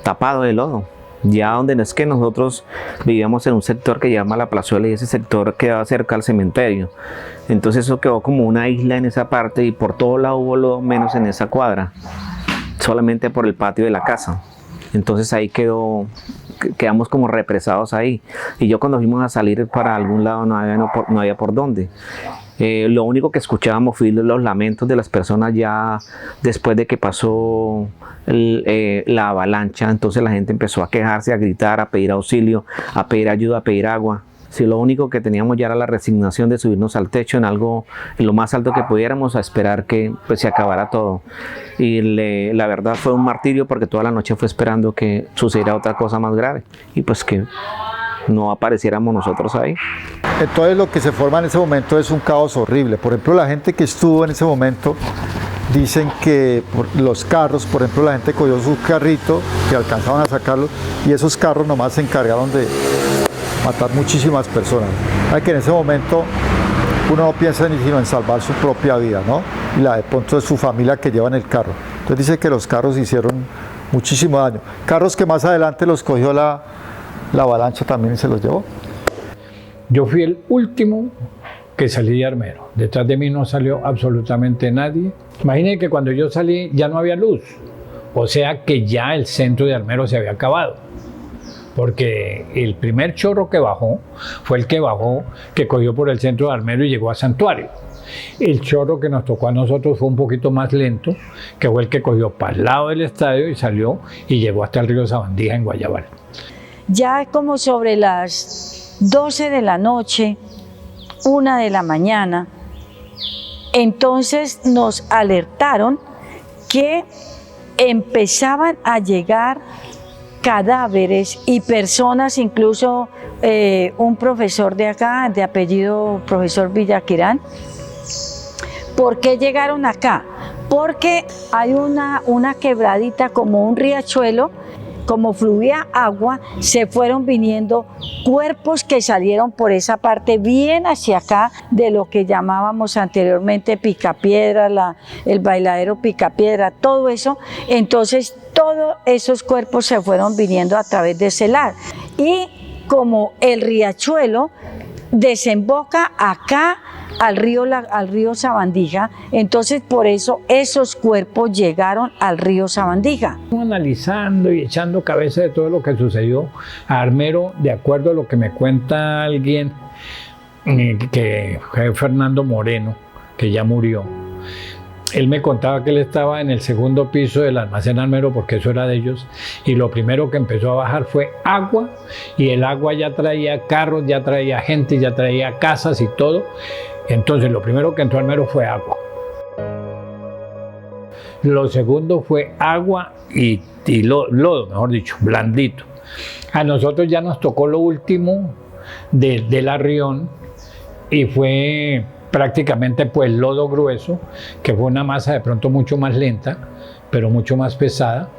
tapado de lodo. Ya donde no es que nosotros vivíamos en un sector que se llama La Plazuela y ese sector quedaba cerca al cementerio. Entonces eso quedó como una isla en esa parte y por todo lado hubo lodo menos en esa cuadra. Solamente por el patio de la casa. Entonces ahí quedamos como represados ahí. Y yo cuando fuimos a salir para algún lado no había por dónde. Lo único que escuchábamos fue los lamentos de las personas ya después de que pasó la avalancha. Entonces la gente empezó a quejarse, a gritar, a pedir auxilio, a pedir ayuda, a pedir agua. Si lo único que teníamos ya era la resignación de subirnos al techo en lo más alto que pudiéramos, a esperar que pues, se acabara todo. Y la verdad fue un martirio porque toda la noche fue esperando que sucediera otra cosa más grave y pues que no apareciéramos nosotros ahí. Entonces lo que se forma en ese momento es un caos horrible. Por ejemplo, la gente que estuvo en ese momento dicen que los carros, por ejemplo, la gente cogió su carrito que alcanzaban a sacarlo y esos carros nomás se encargaron de matar muchísimas personas. Hay que en ese momento uno no piensa ni sino en salvar su propia vida, ¿no? Y la de pronto de su familia que lleva en el carro. Entonces dice que los carros hicieron muchísimo daño. Carros que más adelante los cogió la avalancha también y se los llevó. Yo fui el último que salí de Armero. Detrás de mí no salió absolutamente nadie. Imagínense que cuando yo salí ya no había luz. O sea que ya el centro de Armero se había acabado. Porque el primer chorro que bajó fue el que cogió por el centro de Armero y llegó a Santuario. El chorro que nos tocó a nosotros fue un poquito más lento, que fue el que cogió para el lado del estadio y salió y llegó hasta el río Sabandija en Guayabal. Ya como sobre las 12 de la noche, 1 de la mañana, entonces nos alertaron que empezaban a llegar cadáveres y personas, incluso un profesor de acá, de apellido profesor Villaquirán. ¿Por qué llegaron acá? Porque hay una quebradita como un riachuelo, como fluía agua, se fueron viniendo cuerpos que salieron por esa parte bien hacia acá de lo que llamábamos anteriormente Picapiedra, el bailadero Picapiedra, todo eso. Entonces todos esos cuerpos se fueron viniendo a través de ese lago. Y como el riachuelo desemboca acá al río Sabandija, entonces por eso esos cuerpos llegaron al río Sabandija. Analizando y echando cabeza de todo lo que sucedió a Armero, de acuerdo a lo que me cuenta alguien, que fue Fernando Moreno, que ya murió. Él me contaba que él estaba en el segundo piso del almacén Armero, porque eso era de ellos, y lo primero que empezó a bajar fue agua, y el agua ya traía carros, ya traía gente, ya traía casas y todo. Entonces lo primero que entró a Armero fue agua. Lo segundo fue agua y lodo, mejor dicho, blandito. A nosotros ya nos tocó lo último del arrión y fue prácticamente pues lodo grueso, que fue una masa de pronto mucho más lenta, pero mucho más pesada,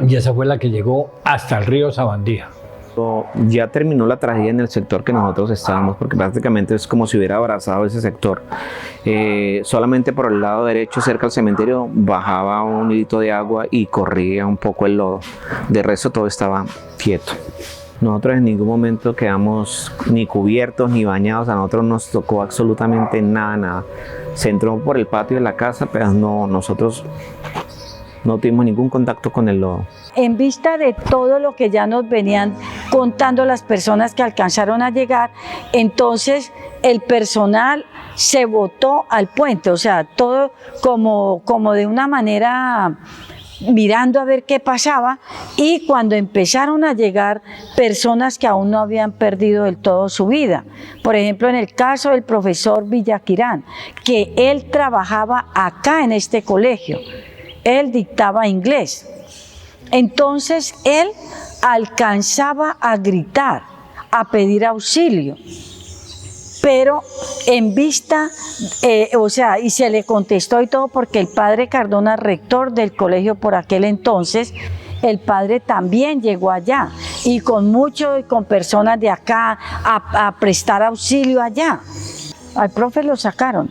y esa fue la que llegó hasta el río Sabandía. Ya terminó la tragedia en el sector que nosotros estábamos, porque prácticamente es como si hubiera abrazado ese sector. Solamente por el lado derecho, cerca al cementerio, bajaba un hilito de agua y corría un poco el lodo. De resto todo estaba quieto. Nosotros en ningún momento quedamos ni cubiertos ni bañados, a nosotros nos tocó absolutamente nada. Se entró por el patio de la casa, pero nosotros no tuvimos ningún contacto con el lodo. En vista de todo lo que ya nos venían contando las personas que alcanzaron a llegar, entonces el personal se botó al puente, o sea, todo como de una manera mirando a ver qué pasaba, y cuando empezaron a llegar personas que aún no habían perdido del todo su vida. Por ejemplo, en el caso del profesor Villaquirán, que él trabajaba acá en este colegio, él dictaba inglés. Entonces él alcanzaba a gritar, a pedir auxilio, pero en vista, y se le contestó y todo, porque el padre Cardona, rector del colegio por aquel entonces, el padre también llegó allá y con personas de acá a prestar auxilio allá. Al profe lo sacaron,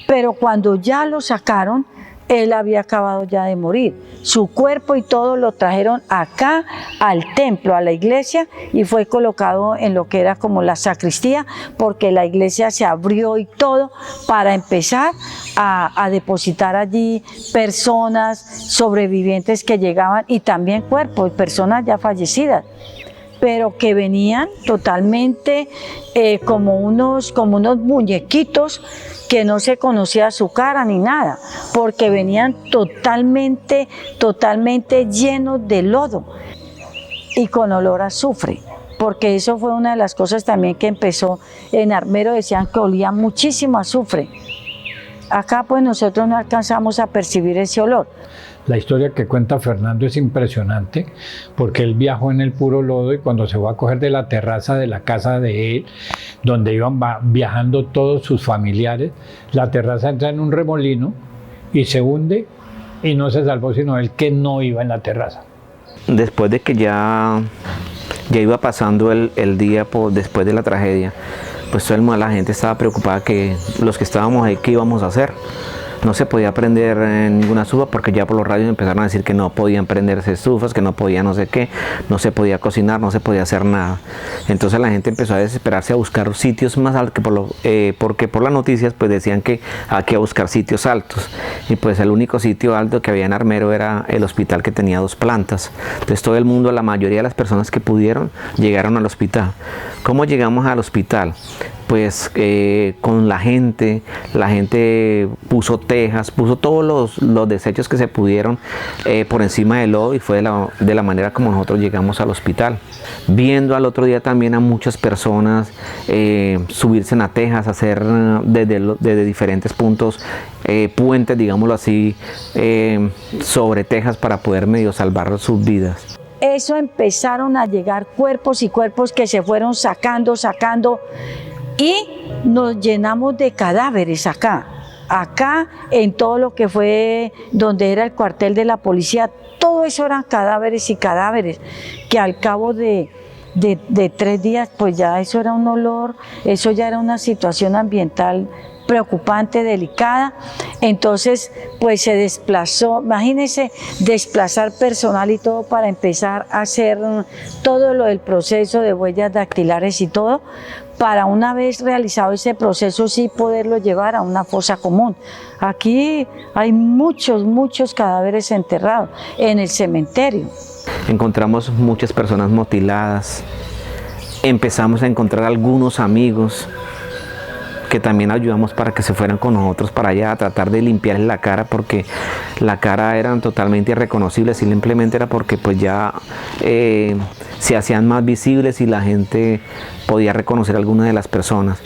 pero cuando ya lo sacaron, él había acabado ya de morir. Su cuerpo y todo lo trajeron acá al templo, a la iglesia, y fue colocado en lo que era como la sacristía, porque la iglesia se abrió y todo para empezar a depositar allí personas sobrevivientes que llegaban, y también cuerpos, personas ya fallecidas, pero que venían totalmente como unos muñequitos, que no se conocía su cara ni nada, porque venían totalmente llenos de lodo y con olor a azufre, porque eso fue una de las cosas también que empezó en Armero, decían que olía muchísimo azufre. Acá pues nosotros no alcanzamos a percibir ese olor. La historia que cuenta Fernando es impresionante, porque él viajó en el puro lodo, y cuando se fue a coger de la terraza de la casa de él, donde iban viajando todos sus familiares, la terraza entra en un remolino y se hunde, y no se salvó sino él, que no iba en la terraza. Después de que ya iba pasando el día después de la tragedia, pues toda la gente estaba preocupada, que los que estábamos ahí, ¿qué íbamos a hacer? No se podía prender ninguna estufa, porque ya por los radios empezaron a decir que no podían prenderse estufas, que no podía no sé qué, no se podía cocinar, no se podía hacer nada. Entonces la gente empezó a desesperarse, a buscar sitios más altos, porque por las noticias pues decían que había que buscar sitios altos, y pues el único sitio alto que había en Armero era el hospital, que tenía 2 plantas. Entonces todo el mundo, la mayoría de las personas que pudieron, llegaron al hospital. ¿Cómo llegamos al hospital? Pues con la gente puso tejas, puso todos los desechos que se pudieron por encima del lodo, y fue de la manera como nosotros llegamos al hospital. Viendo al otro día también a muchas personas subirse en las tejas, hacer desde diferentes puntos puentes, digámoslo así, sobre tejas, para poder medio salvar sus vidas. Eso empezaron a llegar cuerpos y cuerpos que se fueron sacando, y nos llenamos de cadáveres acá en todo lo que fue donde era el cuartel de la policía. Todo eso eran cadáveres y cadáveres, que al cabo de 3 días pues ya eso era un olor, eso ya era una situación ambiental preocupante, delicada. Entonces pues se desplazó, imagínense, desplazar personal y todo para empezar a hacer todo lo del proceso de huellas dactilares y todo, para una vez realizado ese proceso sí poderlo llevar a una fosa común. Aquí hay muchos cadáveres enterrados en el cementerio. Encontramos muchas personas mutiladas, empezamos a encontrar algunos amigos que también ayudamos para que se fueran con nosotros para allá, a tratar de limpiarles la cara, porque la cara eran totalmente irreconocibles, simplemente era porque pues ya se hacían más visibles y la gente podía reconocer a alguna de las personas.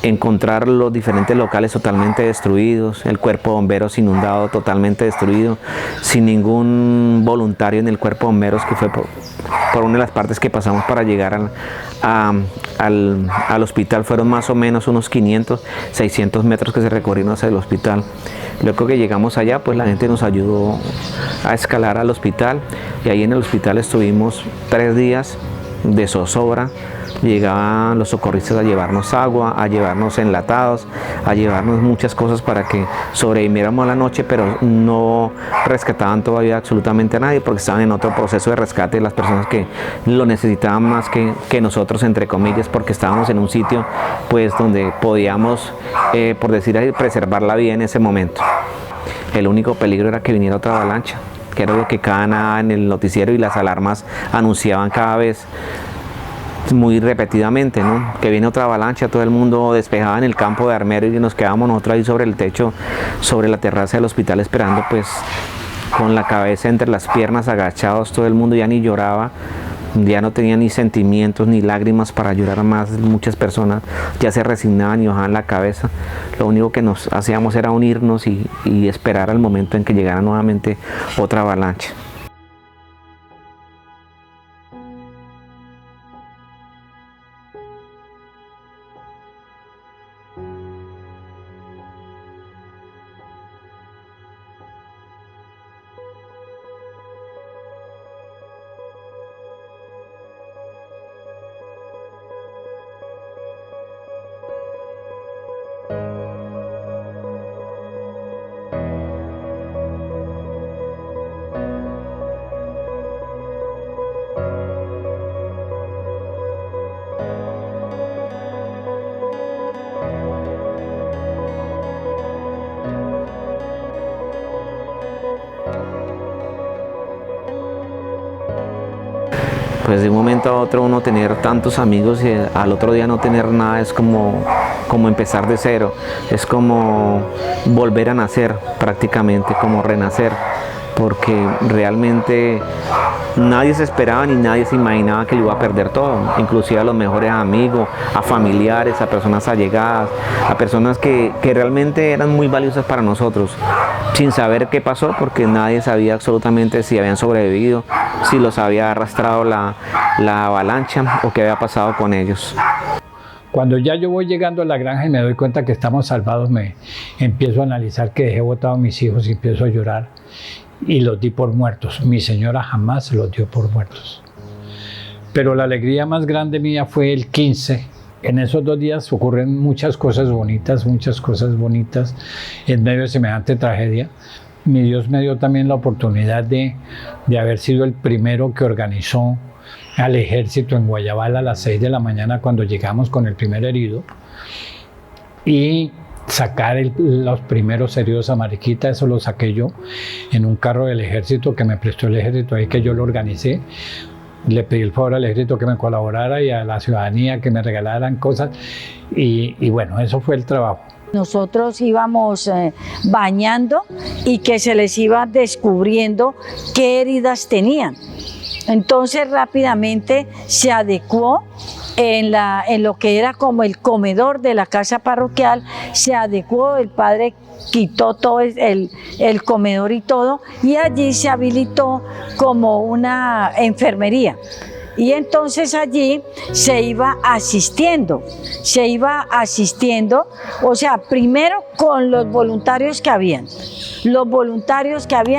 encontrar los diferentes locales totalmente destruidos, el cuerpo de bomberos inundado, totalmente destruido, sin ningún voluntario en el cuerpo de bomberos, que fue por una de las partes que pasamos para llegar al hospital. Fueron más o menos unos 500, 600 metros que se recorrieron hacia el hospital. Luego que llegamos allá, pues la gente nos ayudó a escalar al hospital, y ahí en el hospital estuvimos 3 días de zozobra. Llegaban los socorristas a llevarnos agua, a llevarnos enlatados, a llevarnos muchas cosas para que sobreviviéramos la noche, pero no rescataban todavía absolutamente a nadie, porque estaban en otro proceso de rescate de las personas que lo necesitaban más que nosotros, entre comillas, porque estábamos en un sitio pues donde podíamos, por decir así, preservar la vida en ese momento. El único peligro era que viniera otra avalancha, que era lo que cada nada en el noticiero y las alarmas anunciaban cada vez, muy repetidamente, ¿no? Que viene otra avalancha. Todo el mundo despejaba en el campo de Armero, y nos quedábamos nosotros ahí sobre el techo, sobre la terraza del hospital, esperando, pues con la cabeza entre las piernas, agachados. Todo el mundo ya ni lloraba, ya no tenía ni sentimientos ni lágrimas para llorar más. Muchas personas ya se resignaban y bajaban la cabeza. Lo único que nos hacíamos era unirnos y esperar al momento en que llegara nuevamente otra avalancha. Pues de un momento a otro uno tener tantos amigos y al otro día no tener nada es como empezar de cero, es como volver a nacer prácticamente, como renacer, porque realmente nadie se esperaba ni nadie se imaginaba que lo iba a perder todo, inclusive a los mejores amigos, a familiares, a personas allegadas, a personas que realmente eran muy valiosas para nosotros, sin saber qué pasó, porque nadie sabía absolutamente si habían sobrevivido, si los había arrastrado la avalancha o qué había pasado con ellos. Cuando ya yo voy llegando a la granja y me doy cuenta que estamos salvados, me empiezo a analizar que dejé botados a mis hijos y empiezo a llorar, y los di por muertos. Mi señora jamás los dio por muertos. Pero la alegría más grande mía fue el 15. En esos 2 días ocurren muchas cosas bonitas en medio de semejante tragedia. Mi Dios me dio también la oportunidad de haber sido el primero que organizó al ejército en Guayabal a las 6 de la mañana cuando llegamos con el primer herido, y sacar los primeros heridos a Mariquita. Eso lo saqué yo en un carro del ejército que me prestó el ejército, ahí que yo lo organicé. Le pedí el favor al ejército que me colaborara y a la ciudadanía que me regalaran cosas, y bueno, eso fue el trabajo. Nosotros íbamos bañando y que se les iba descubriendo qué heridas tenían. Entonces rápidamente se adecuó en lo que era como el comedor de la casa parroquial, se adecuó, el padre quitó todo el comedor y todo, y allí se habilitó como una enfermería. Y entonces allí se iba asistiendo, o sea, primero con los voluntarios que habían.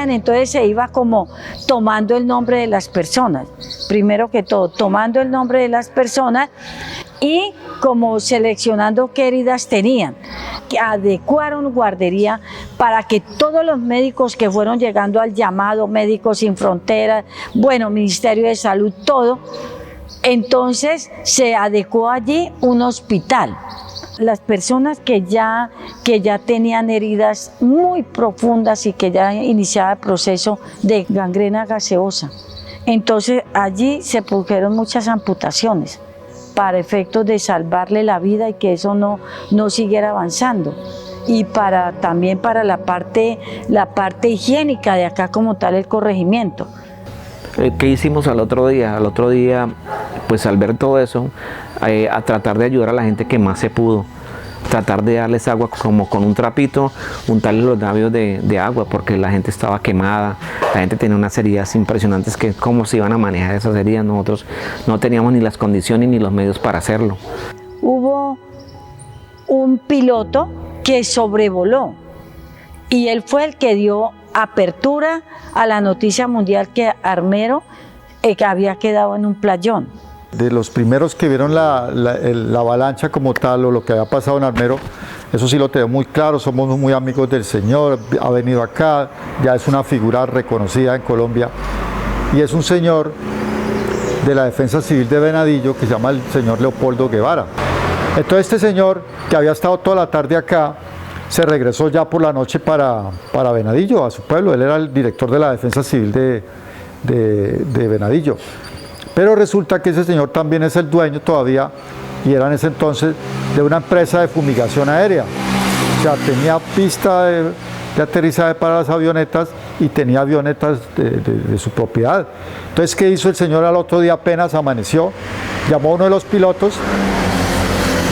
Entonces se iba como tomando el nombre de las personas, primero que todo, tomando el nombre de las personas y como seleccionando qué heridas tenían, que adecuaron guardería para que todos los médicos que fueron llegando al llamado Médicos Sin Fronteras, bueno, Ministerio de Salud, todo, entonces se adecuó allí un hospital. Las personas que ya tenían heridas muy profundas y que ya iniciaba el proceso de gangrena gaseosa, entonces allí se produjeron muchas amputaciones para efectos de salvarle la vida y que eso no siguiera avanzando, y también para la parte higiénica de acá como tal, el corregimiento. ¿Qué hicimos al otro día? Al otro día, pues al ver todo eso, a tratar de ayudar a la gente que más se pudo. Tratar de darles agua como con un trapito, untarles los labios de agua, porque la gente estaba quemada, la gente tenía unas heridas impresionantes, que cómo se iban a manejar esas heridas. Nosotros no teníamos ni las condiciones ni los medios para hacerlo. Hubo un piloto que sobrevoló y él fue el que dio apertura a la noticia mundial que Armero que había quedado en un playón. De los primeros que vieron la avalancha como tal o lo que había pasado en Armero, eso sí lo tengo muy claro, somos muy amigos del señor, ha venido acá, ya es una figura reconocida en Colombia y es un señor de la Defensa Civil de Venadillo que se llama el señor Leopoldo Guevara. Entonces este señor, que había estado toda la tarde acá, se regresó ya por la noche para Venadillo, a su pueblo. Él era el director de la Defensa Civil de Venadillo. Pero resulta que ese señor también es el dueño todavía, y era en ese entonces, de una empresa de fumigación aérea. O sea, tenía pista de aterrizaje para las avionetas y tenía avionetas de su propiedad. Entonces, ¿qué hizo el señor al otro día? Apenas amaneció, llamó a uno de los pilotos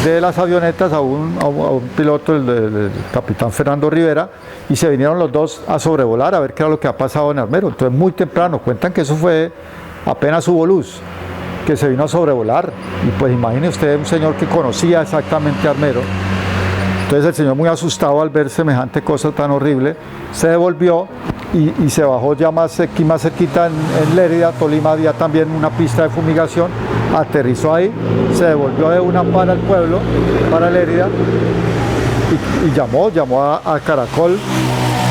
de las avionetas, a un piloto, el capitán Fernando Rivera, y se vinieron los dos a sobrevolar a ver qué era lo que ha pasado en Armero. Entonces, muy temprano, cuentan que eso fue apenas hubo luz, que se vino a sobrevolar, y pues imagine usted un señor que conocía exactamente Armero. Entonces el señor, muy asustado al ver semejante cosa tan horrible, se devolvió y se bajó ya más cerquita en Lérida, Tolima, había también una pista de fumigación, aterrizó ahí, se devolvió de una para el pueblo, para Lérida, y llamó a Caracol.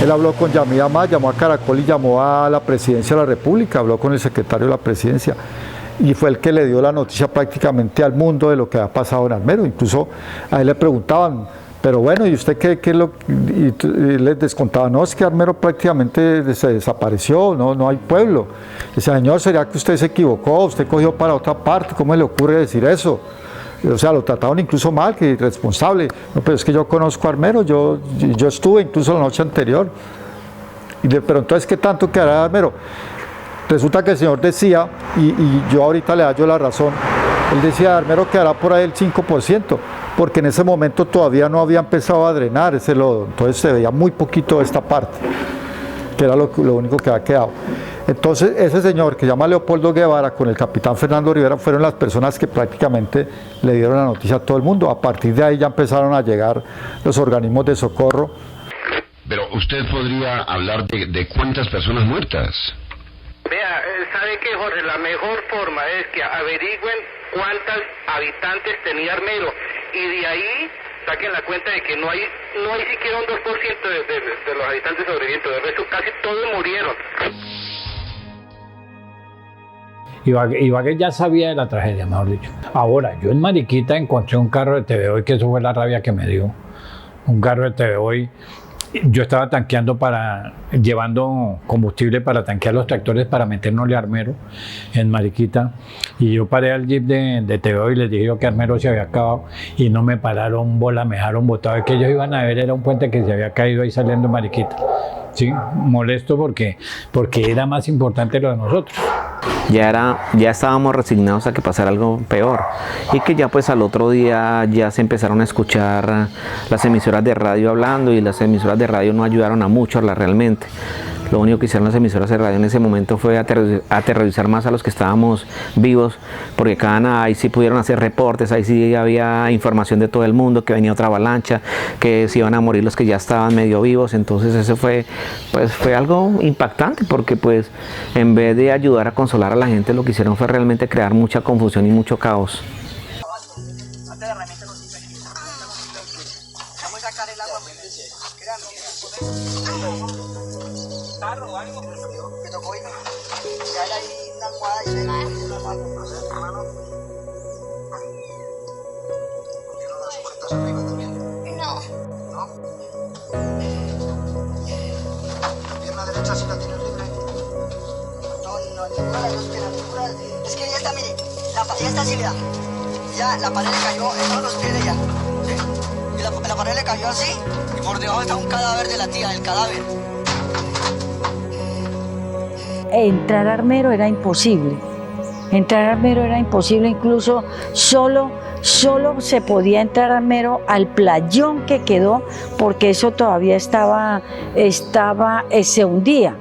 Él habló con Yamida Más, llamó a Caracol y llamó a la Presidencia de la República, habló con el secretario de la Presidencia, y fue el que le dio la noticia prácticamente al mundo de lo que había pasado en Armero. Incluso a él le preguntaban, pero bueno, ¿y usted qué es lo que...? Y les descontaba, no, es que Armero prácticamente se desapareció, no hay pueblo. Dice, señor, ¿sería que usted se equivocó? ¿Usted cogió para otra parte? ¿Cómo le ocurre decir eso? O sea, lo trataron incluso mal, que irresponsable. No, pero es que yo conozco a Armero, yo estuve incluso la noche anterior. Pero entonces, ¿qué tanto quedará de Armero? Resulta que el señor decía, y yo ahorita le hallo la razón, él decía, Armero quedará por ahí el 5%, porque en ese momento todavía no había empezado a drenar ese lodo, entonces se veía muy poquito de esta parte, que era lo único que había quedado. Entonces ese señor que se llama Leopoldo Guevara con el capitán Fernando Rivera fueron las personas que prácticamente le dieron la noticia a todo el mundo. A partir de ahí ya empezaron a llegar los organismos de socorro. Pero usted podría hablar de cuántas personas muertas. Vea, ¿sabe qué, Jorge? La mejor forma es que averigüen cuántos habitantes tenía Armero y de ahí saquen la cuenta de que no hay siquiera un 2% de los habitantes sobrevivientes, de resto casi todos murieron. Ibagué ya sabía de la tragedia, mejor dicho. Ahora, yo en Mariquita encontré un carro de TV Hoy, que eso fue la rabia que me dio. Un carro de TV Hoy. Yo estaba llevando combustible para tanquear los tractores para metérnosle a Armero en Mariquita, y yo paré al jeep de TV Hoy y les dije que Armero se había acabado y no me pararon bola, me dejaron botado. Es que ellos iban a ver, era un puente que se había caído ahí saliendo de Mariquita. Sí, molesto porque era más importante lo de nosotros. Ya estábamos resignados a que pasara algo peor, y que ya pues al otro día ya se empezaron a escuchar las emisoras de radio hablando, y las emisoras de radio no ayudaron a mucho realmente. Lo único que hicieron las emisoras de radio en ese momento fue aterrorizar más a los que estábamos vivos, porque ahí sí pudieron hacer reportes, ahí sí había información de todo el mundo, que venía otra avalancha, que se iban a morir los que ya estaban medio vivos. Entonces eso fue algo impactante, porque pues en vez de ayudar a consolar a la gente, lo que hicieron fue realmente crear mucha confusión y mucho caos. Es que ya está, mire, ya está así, mira. Ya la pared le cayó en todos los pies de ella. ¿Sí? Y la pared le cayó así, y por debajo está un cadáver de la tía, el cadáver. Entrar a Armero era imposible. Entrar a Armero era imposible, incluso solo solo se podía entrar a Armero al playón que quedó, porque eso todavía se hundía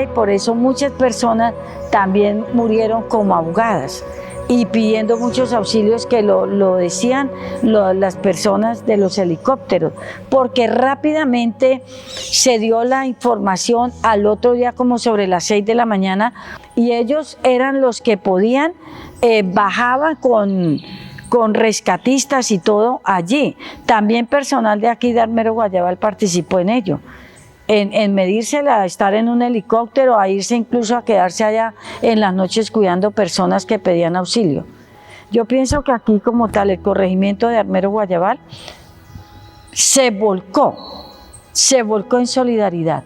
y por eso muchas personas también murieron como ahogadas y pidiendo muchos auxilios que lo decían las personas de los helicópteros, porque rápidamente se dio la información al otro día como sobre las 6 de la mañana y ellos eran los que podían, bajaban con rescatistas y todo allí. También personal de aquí de Armero Guayabal participó en ello. En medírsela a estar en un helicóptero, a irse incluso a quedarse allá en las noches cuidando personas que pedían auxilio. Yo pienso que aquí como tal el corregimiento de Armero Guayabal se volcó en solidaridad,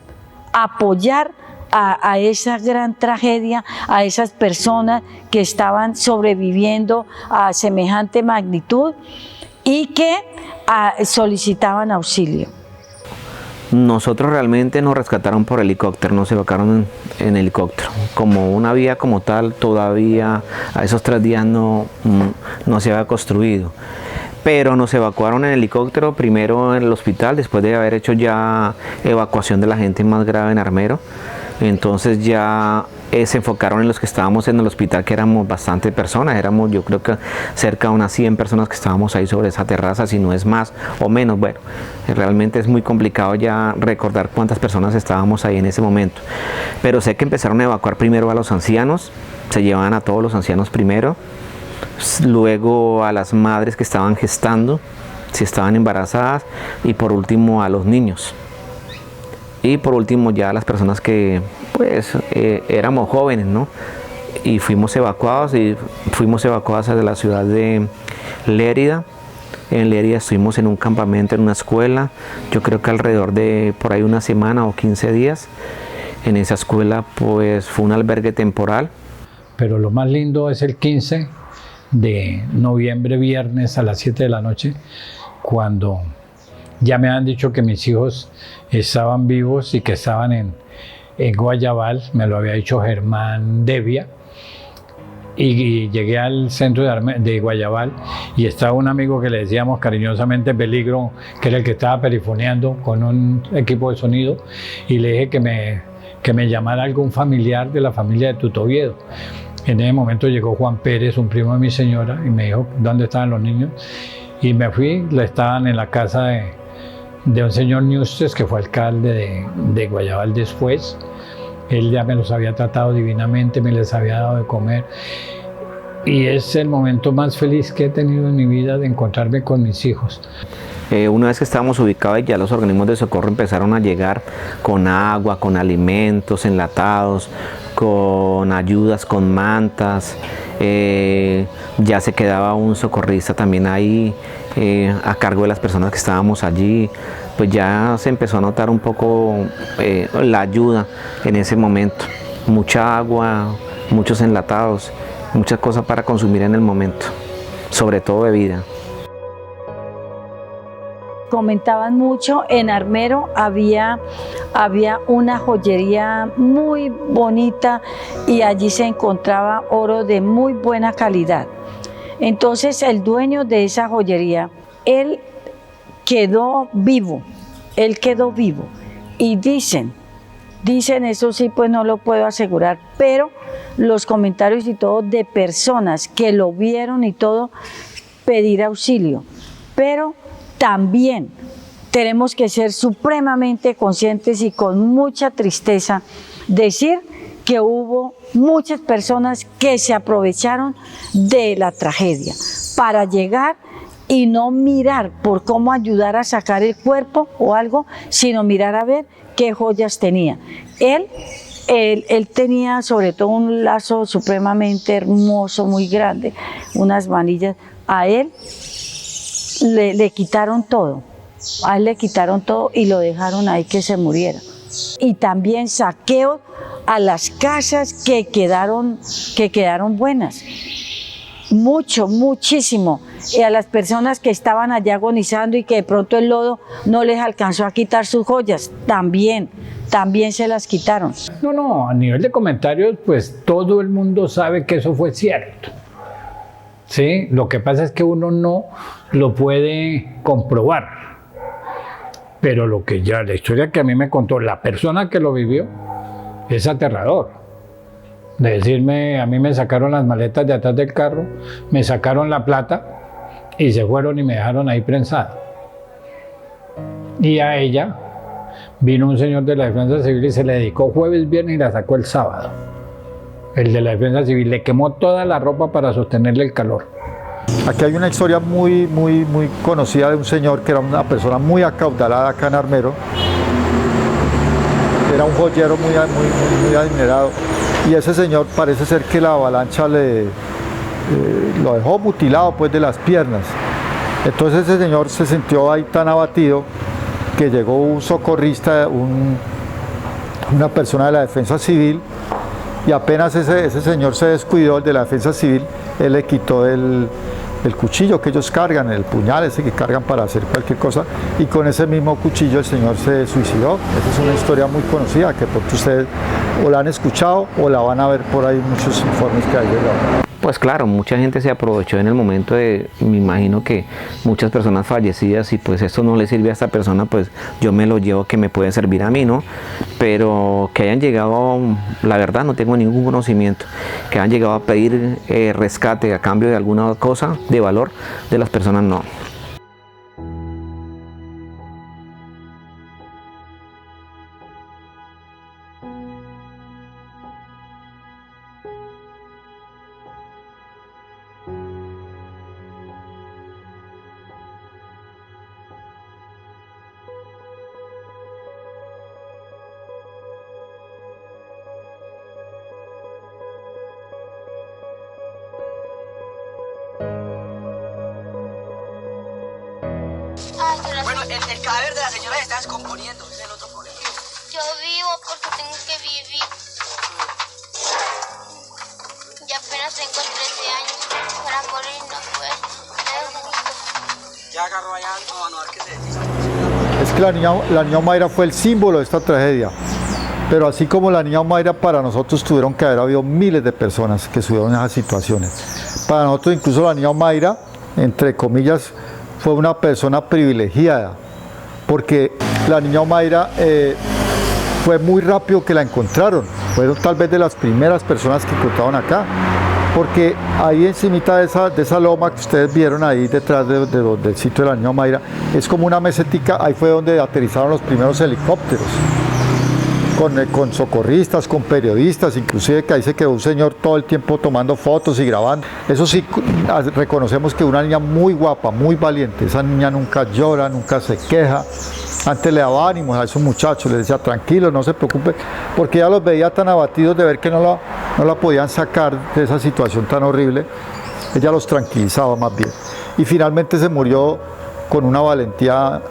a apoyar a esa gran tragedia, a esas personas que estaban sobreviviendo a semejante magnitud y que solicitaban auxilio. Nosotros realmente nos rescataron por helicóptero, nos evacuaron en helicóptero. Como una vía como tal, todavía a esos 3 días no se había construido. Pero nos evacuaron en helicóptero, primero en el hospital, después de haber hecho ya evacuación de la gente más grave en Armero. Entonces ya se enfocaron en los que estábamos en el hospital, que éramos bastante personas, éramos yo creo que cerca de unas 100 personas que estábamos ahí sobre esa terraza, si no es más o menos. Bueno, realmente es muy complicado ya recordar cuántas personas estábamos ahí en ese momento, pero sé que empezaron a evacuar primero a los ancianos, se llevaban a todos los ancianos primero, luego a las madres que estaban gestando, si estaban embarazadas, y por último a los niños. Y por último ya las personas que pues éramos jóvenes, ¿no? Y fuimos evacuados hacia la ciudad de Lérida. En Lérida estuvimos en un campamento, en una escuela, yo creo que alrededor de por ahí una semana o 15 días. En esa escuela pues fue un albergue temporal. Pero lo más lindo es el 15 de noviembre, viernes a las 7 de la noche, cuando ya me han dicho que mis hijos estaban vivos y que estaban en Guayabal, me lo había dicho Germán Devia, y llegué al centro de Guayabal y estaba un amigo que le decíamos cariñosamente Peligro, que era el que estaba perifoneando con un equipo de sonido, y le dije que me llamara algún familiar de la familia de Tutoviedo. En ese momento llegó Juan Pérez, un primo de mi señora, y me dijo dónde estaban los niños, y me fui, estaban en la casa de un señor Nustes, que fue alcalde de Guayabal después. Él ya me los había tratado divinamente, me les había dado de comer. Y es el momento más feliz que he tenido en mi vida de encontrarme con mis hijos. Una vez que estábamos ubicados, ya los organismos de socorro empezaron a llegar con agua, con alimentos enlatados, con ayudas, con mantas. Ya se quedaba un socorrista también ahí a cargo de las personas que estábamos allí. Pues ya se empezó a notar un poco la ayuda en ese momento. Mucha agua, muchos enlatados, muchas cosas para consumir en el momento, sobre todo bebida. Comentaban mucho, en Armero había una joyería muy bonita y allí se encontraba oro de muy buena calidad. Entonces el dueño de esa joyería, él quedó vivo y dicen, eso sí pues no lo puedo asegurar, pero los comentarios y todo de personas que lo vieron y todo, pedir auxilio, pero también tenemos que ser supremamente conscientes y con mucha tristeza decir que hubo muchas personas que se aprovecharon de la tragedia para llegar y no mirar por cómo ayudar a sacar el cuerpo o algo, sino mirar a ver qué joyas tenía. Él tenía sobre todo un lazo supremamente hermoso, muy grande, unas manillas. A él le quitaron todo, y lo dejaron ahí que se muriera. Y también saqueos a las casas que quedaron buenas, muchísimo, y a las personas que estaban allá agonizando y que de pronto el lodo no les alcanzó a quitar sus joyas, también se las quitaron. No, a nivel de comentarios, pues todo el mundo sabe que eso fue cierto. ¿sí? Lo que pasa es que uno no lo puede comprobar. Pero lo que ya, la historia que a mí me contó la persona que lo vivió, es aterrador. De decirme, a mí me sacaron las maletas de atrás del carro, me sacaron la plata y se fueron y me dejaron ahí prensada. Y a ella vino un señor de la Defensa Civil y se le dedicó jueves, viernes y la sacó el sábado. El de la Defensa Civil le quemó toda la ropa para sostenerle el calor. Aquí hay una historia muy conocida de un señor que era una persona muy acaudalada acá en Armero. Era un joyero muy adinerado. Y ese señor parece ser que la avalancha lo dejó mutilado pues de las piernas. Entonces ese señor se sintió ahí tan abatido que llegó un socorrista, una persona de la Defensa Civil, y apenas ese señor se descuidó, el de la Defensa Civil, él le quitó el cuchillo que ellos cargan, el puñal ese que cargan para hacer cualquier cosa, y con ese mismo cuchillo el señor se suicidó. Esa es una historia muy conocida que por ustedes o la han escuchado o la van a ver por ahí muchos informes que hay llegado. Pues claro, mucha gente se aprovechó en el momento me imagino que muchas personas fallecidas, y pues esto no le sirve a esta persona, pues yo me lo llevo que me puede servir a mí, ¿no? Pero que hayan llegado, la verdad no tengo ningún conocimiento, que hayan llegado a pedir rescate a cambio de alguna cosa de valor de las personas, no. Bueno, el cadáver de la señora se está descomponiendo, ese es el otro problema. Yo vivo porque tengo que vivir. Ya apenas tengo 13 años para morir, no puedo. Ya agarró allá, no, a ver qué se dice. Es que la niña Omaira fue el símbolo de esta tragedia. Pero así como la niña Omaira, para nosotros tuvieron que haber habido miles de personas que estuvieron en esas situaciones. Para nosotros incluso la niña Omaira, entre comillas, fue una persona privilegiada, porque la niña Omaira fue muy rápido que la encontraron. Fueron tal vez de las primeras personas que encontraron acá, porque ahí encimita de esa loma que ustedes vieron ahí detrás del sitio de la niña Omaira, es como una mesetica. Ahí fue donde aterrizaron los primeros helicópteros, con socorristas, con periodistas, inclusive que ahí se quedó un señor todo el tiempo tomando fotos y grabando. Eso sí, reconocemos que una niña muy guapa, muy valiente. Esa niña nunca llora, nunca se queja. Antes le daba ánimos a esos muchachos, les decía tranquilo, no se preocupe, porque ella los veía tan abatidos de ver que no la podían sacar de esa situación tan horrible. Ella los tranquilizaba más bien. Y finalmente se murió con una valentía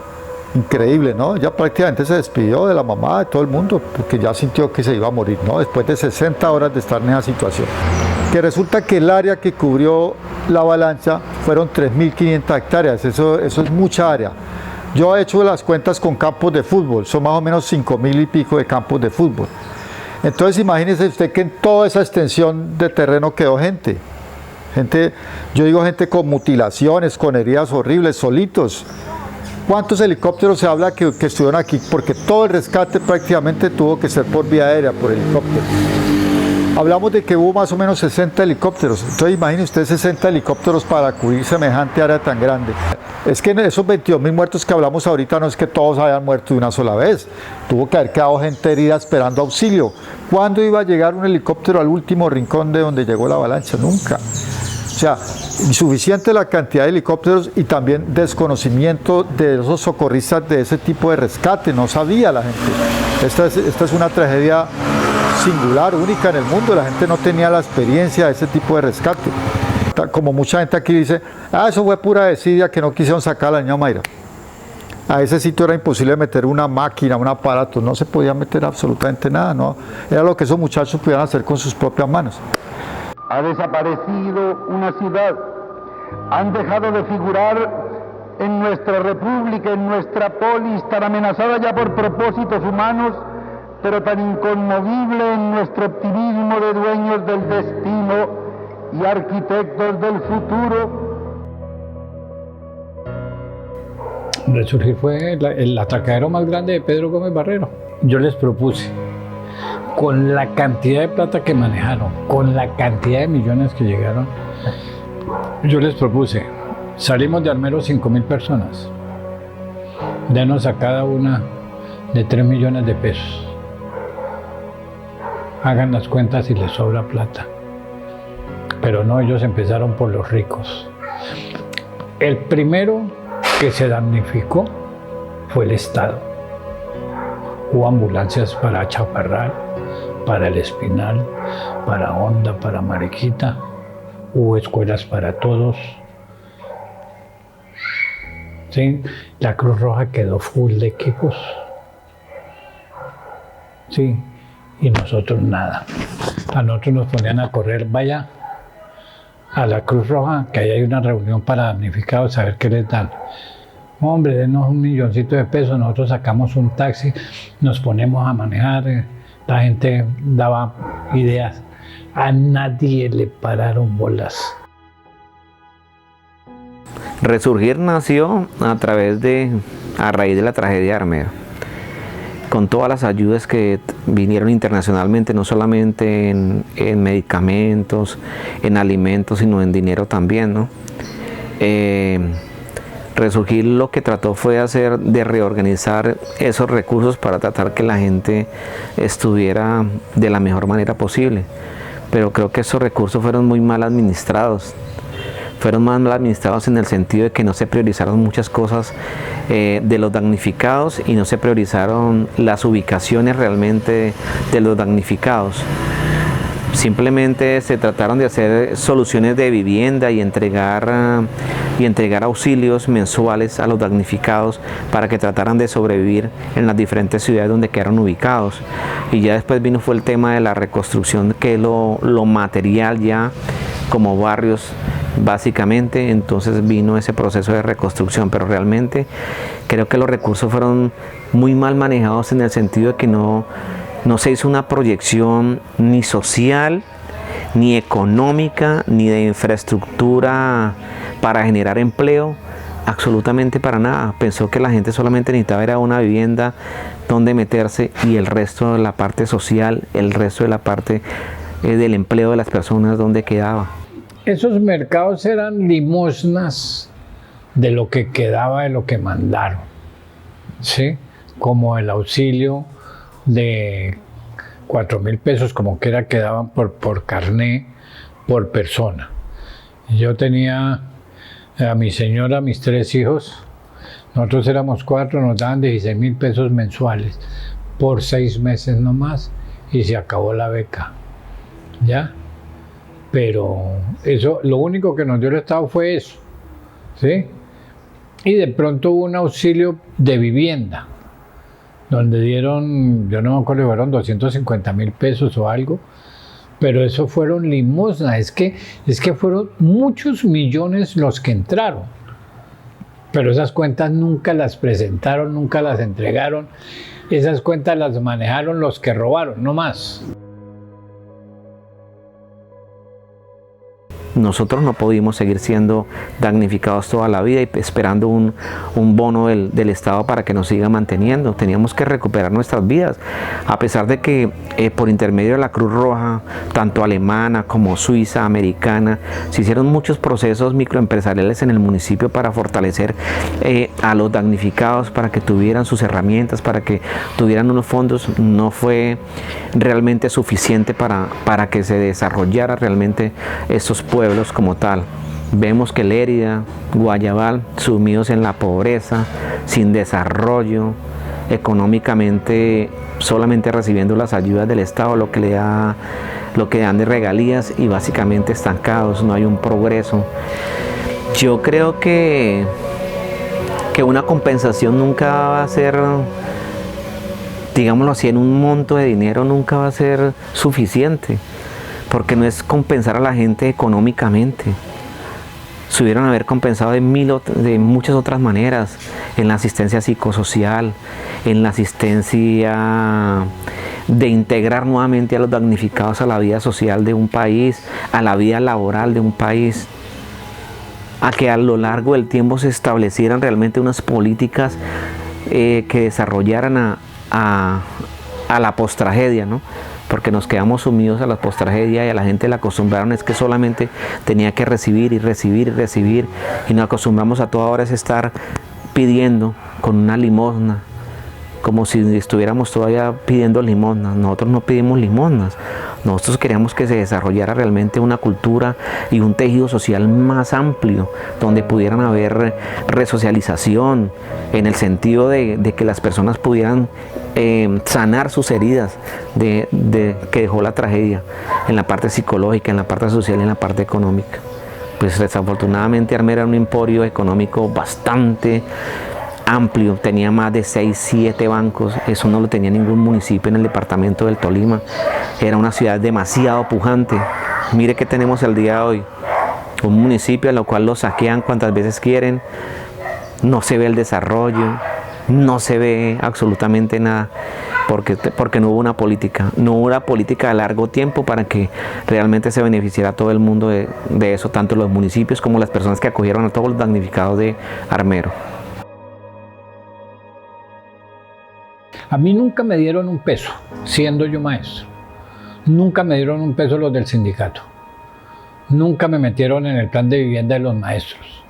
increíble, ¿no? Ella prácticamente se despidió de la mamá, de todo el mundo, porque ya sintió que se iba a morir, ¿no? Después de 60 horas de estar en esa situación. Que resulta que el área que cubrió la avalancha fueron 3.500 hectáreas, eso es mucha área. Yo he hecho las cuentas con campos de fútbol, son más o menos 5.000 y pico de campos de fútbol. Entonces imagínese usted que en toda esa extensión de terreno quedó gente, yo digo gente con mutilaciones, con heridas horribles, solitos. ¿Cuántos helicópteros se habla que estuvieron aquí? Porque todo el rescate prácticamente tuvo que ser por vía aérea, por helicóptero. Hablamos de que hubo más o menos 60 helicópteros. Entonces imagine usted 60 helicópteros para cubrir semejante área tan grande. Es que esos 22.000 muertos que hablamos ahorita no es que todos hayan muerto de una sola vez. Tuvo que haber quedado gente herida esperando auxilio. ¿Cuándo iba a llegar un helicóptero al último rincón de donde llegó la avalancha? Nunca. O sea, insuficiente la cantidad de helicópteros y también desconocimiento de esos socorristas de ese tipo de rescate. No sabía la gente. Esta es una tragedia singular, única en el mundo. La gente no tenía la experiencia de ese tipo de rescate. Como mucha gente aquí dice, eso fue pura desidia que no quisieron sacar a la niña Omaira. A ese sitio era imposible meter una máquina, un aparato, no se podía meter absolutamente nada, no. Era lo que esos muchachos pudieran hacer con sus propias manos. Ha desaparecido una ciudad, han dejado de figurar en nuestra república, en nuestra polis, tan amenazada ya por propósitos humanos, pero tan inconmovible en nuestro optimismo de dueños del destino, y arquitectos del futuro. Resurgir fue el atracadero más grande de Pedro Gómez Barrero. Yo les propuse, con la cantidad de plata que manejaron, con la cantidad de millones que llegaron, yo les propuse, salimos de Armero 5.000 personas, denos a cada una de 3 millones de pesos. Hagan las cuentas si les sobra plata. Pero no, ellos empezaron por los ricos. El primero que se damnificó fue el Estado. Hubo ambulancias para Chaparral, para El Espinal, para Honda, para Mariquita. Hubo escuelas para todos. ¿Sí? La Cruz Roja quedó full de equipos. Sí, y nosotros nada. A nosotros nos ponían a correr, vaya a la Cruz Roja, que ahí hay una reunión para damnificados, a ver qué les dan. Hombre, denos $1 milloncito de pesos, nosotros sacamos un taxi, nos ponemos a manejar, la gente daba ideas. A nadie le pararon bolas. Resurgir nació a raíz de la tragedia de Armero, con todas las ayudas que vinieron internacionalmente, no solamente en medicamentos, en alimentos, sino en dinero también, ¿no? Resurgir lo que trató fue de reorganizar esos recursos para tratar que la gente estuviera de la mejor manera posible, pero creo que esos recursos fueron muy mal administrados. Fueron mal administrados en el sentido de que no se priorizaron muchas cosas de los damnificados y no se priorizaron las ubicaciones realmente de los damnificados. Simplemente se trataron de hacer soluciones de vivienda y entregar auxilios mensuales a los damnificados para que trataran de sobrevivir en las diferentes ciudades donde quedaron ubicados. Y ya después fue el tema de la reconstrucción, que es lo material ya como barrios básicamente. Entonces vino ese proceso de reconstrucción, pero realmente creo que los recursos fueron muy mal manejados en el sentido de que no se hizo una proyección ni social, ni económica, ni de infraestructura para generar empleo, absolutamente para nada. Pensó que la gente solamente necesitaba era una vivienda donde meterse, y el resto de la parte social, el resto de la parte del empleo de las personas, donde quedaba. Esos mercados eran limosnas de lo que quedaba de lo que mandaron, ¿sí? Como el auxilio de 4.000 pesos, como que era, quedaban por carné, por persona. Yo tenía a mi señora, mis 3 hijos, nosotros éramos 4, nos daban 16.000 pesos mensuales por 6 meses nomás, y se acabó la beca, ¿ya? Pero eso, lo único que nos dio el Estado fue eso, ¿sí? Y de pronto hubo un auxilio de vivienda, donde dieron, yo no me acuerdo, fueron 250.000 pesos o algo, pero eso fueron limosna. Es que fueron muchos millones los que entraron, pero esas cuentas nunca las presentaron, nunca las entregaron. Esas cuentas las manejaron los que robaron, no más. Nosotros no pudimos seguir siendo damnificados toda la vida y esperando un bono del Estado para que nos siga manteniendo. Teníamos que recuperar nuestras vidas, a pesar de que por intermedio de la Cruz Roja, tanto alemana como suiza, americana, se hicieron muchos procesos microempresariales en el municipio para fortalecer a los damnificados, para que tuvieran sus herramientas, para que tuvieran unos fondos. No fue realmente suficiente para que se desarrollara realmente estos pueblos como tal. Vemos que Lérida, Guayabal, sumidos en la pobreza, sin desarrollo, económicamente solamente recibiendo las ayudas del Estado, lo que dan de regalías, y básicamente estancados, no hay un progreso. Yo creo que una compensación nunca va a ser, digámoslo así, en un monto de dinero nunca va a ser suficiente, porque no es compensar a la gente económicamente. Se hubieran haber compensado de muchas otras maneras, en la asistencia psicosocial, en la asistencia de integrar nuevamente a los damnificados a la vida social de un país, a la vida laboral de un país, a que a lo largo del tiempo se establecieran realmente unas políticas que desarrollaran a la postragedia, ¿no? Porque nos quedamos sumidos a la postragedia y a la gente la acostumbraron es que solamente tenía que recibir y recibir y recibir, y nos acostumbramos a toda hora es estar pidiendo con una limosna, como si estuviéramos todavía pidiendo limosnas. Nosotros no pedimos limosnas, nosotros queríamos que se desarrollara realmente una cultura y un tejido social más amplio, donde pudieran haber resocialización, en el sentido de que las personas pudieran sanar sus heridas que dejó la tragedia, en la parte psicológica, en la parte social y en la parte económica. Pues desafortunadamente Armero era un emporio económico bastante amplio, tenía más de 6, 7 bancos, eso no lo tenía ningún municipio en el departamento del Tolima, era una ciudad demasiado pujante. Mire que tenemos el día de hoy, un municipio en lo cual lo saquean cuantas veces quieren, no se ve el desarrollo, no se ve absolutamente nada, porque no hubo una política, a largo tiempo para que realmente se beneficiara a todo el mundo de eso, tanto los municipios como las personas que acogieron a todos los damnificados de Armero. A mí nunca me dieron un peso, siendo yo maestro. Nunca me dieron un peso los del sindicato. Nunca me metieron en el plan de vivienda de los maestros.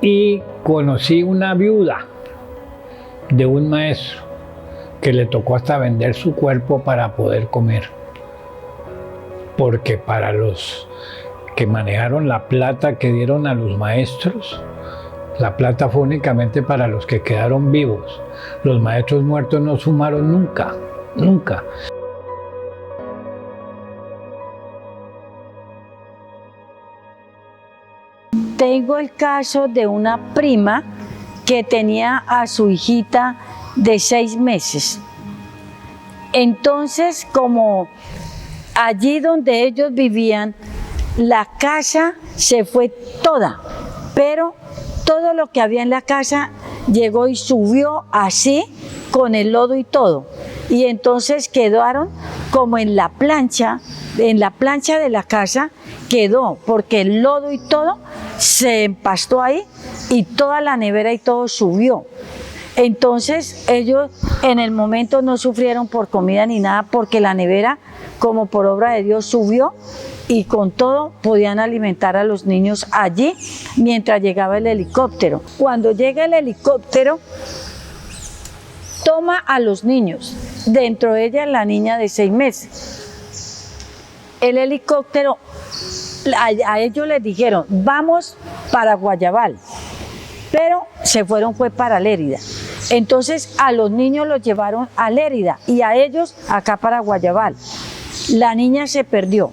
Y conocí una viuda de un maestro que le tocó hasta vender su cuerpo para poder comer. Porque para los que manejaron la plata que dieron a los maestros, la plata fue únicamente para los que quedaron vivos. Los maestros muertos no sumaron nunca, nunca. Tengo el caso de una prima que tenía a su hijita de 6 meses. Entonces, como allí donde ellos vivían, la casa se fue toda, pero todo lo que había en la casa llegó y subió así con el lodo y todo. Y entonces quedaron como en la plancha de la casa quedó, porque el lodo y todo se empastó ahí y toda la nevera y todo subió. Entonces ellos en el momento no sufrieron por comida ni nada, porque la nevera, como por obra de Dios, subió y con todo podían alimentar a los niños allí mientras llegaba el helicóptero. Cuando llega el helicóptero, toma a los niños, dentro de ella la niña de 6 meses. El helicóptero, a ellos les dijeron, vamos para Guayabal, pero se fueron fue para Lérida. Entonces a los niños los llevaron a Lérida y a ellos acá para Guayabal. La niña se perdió.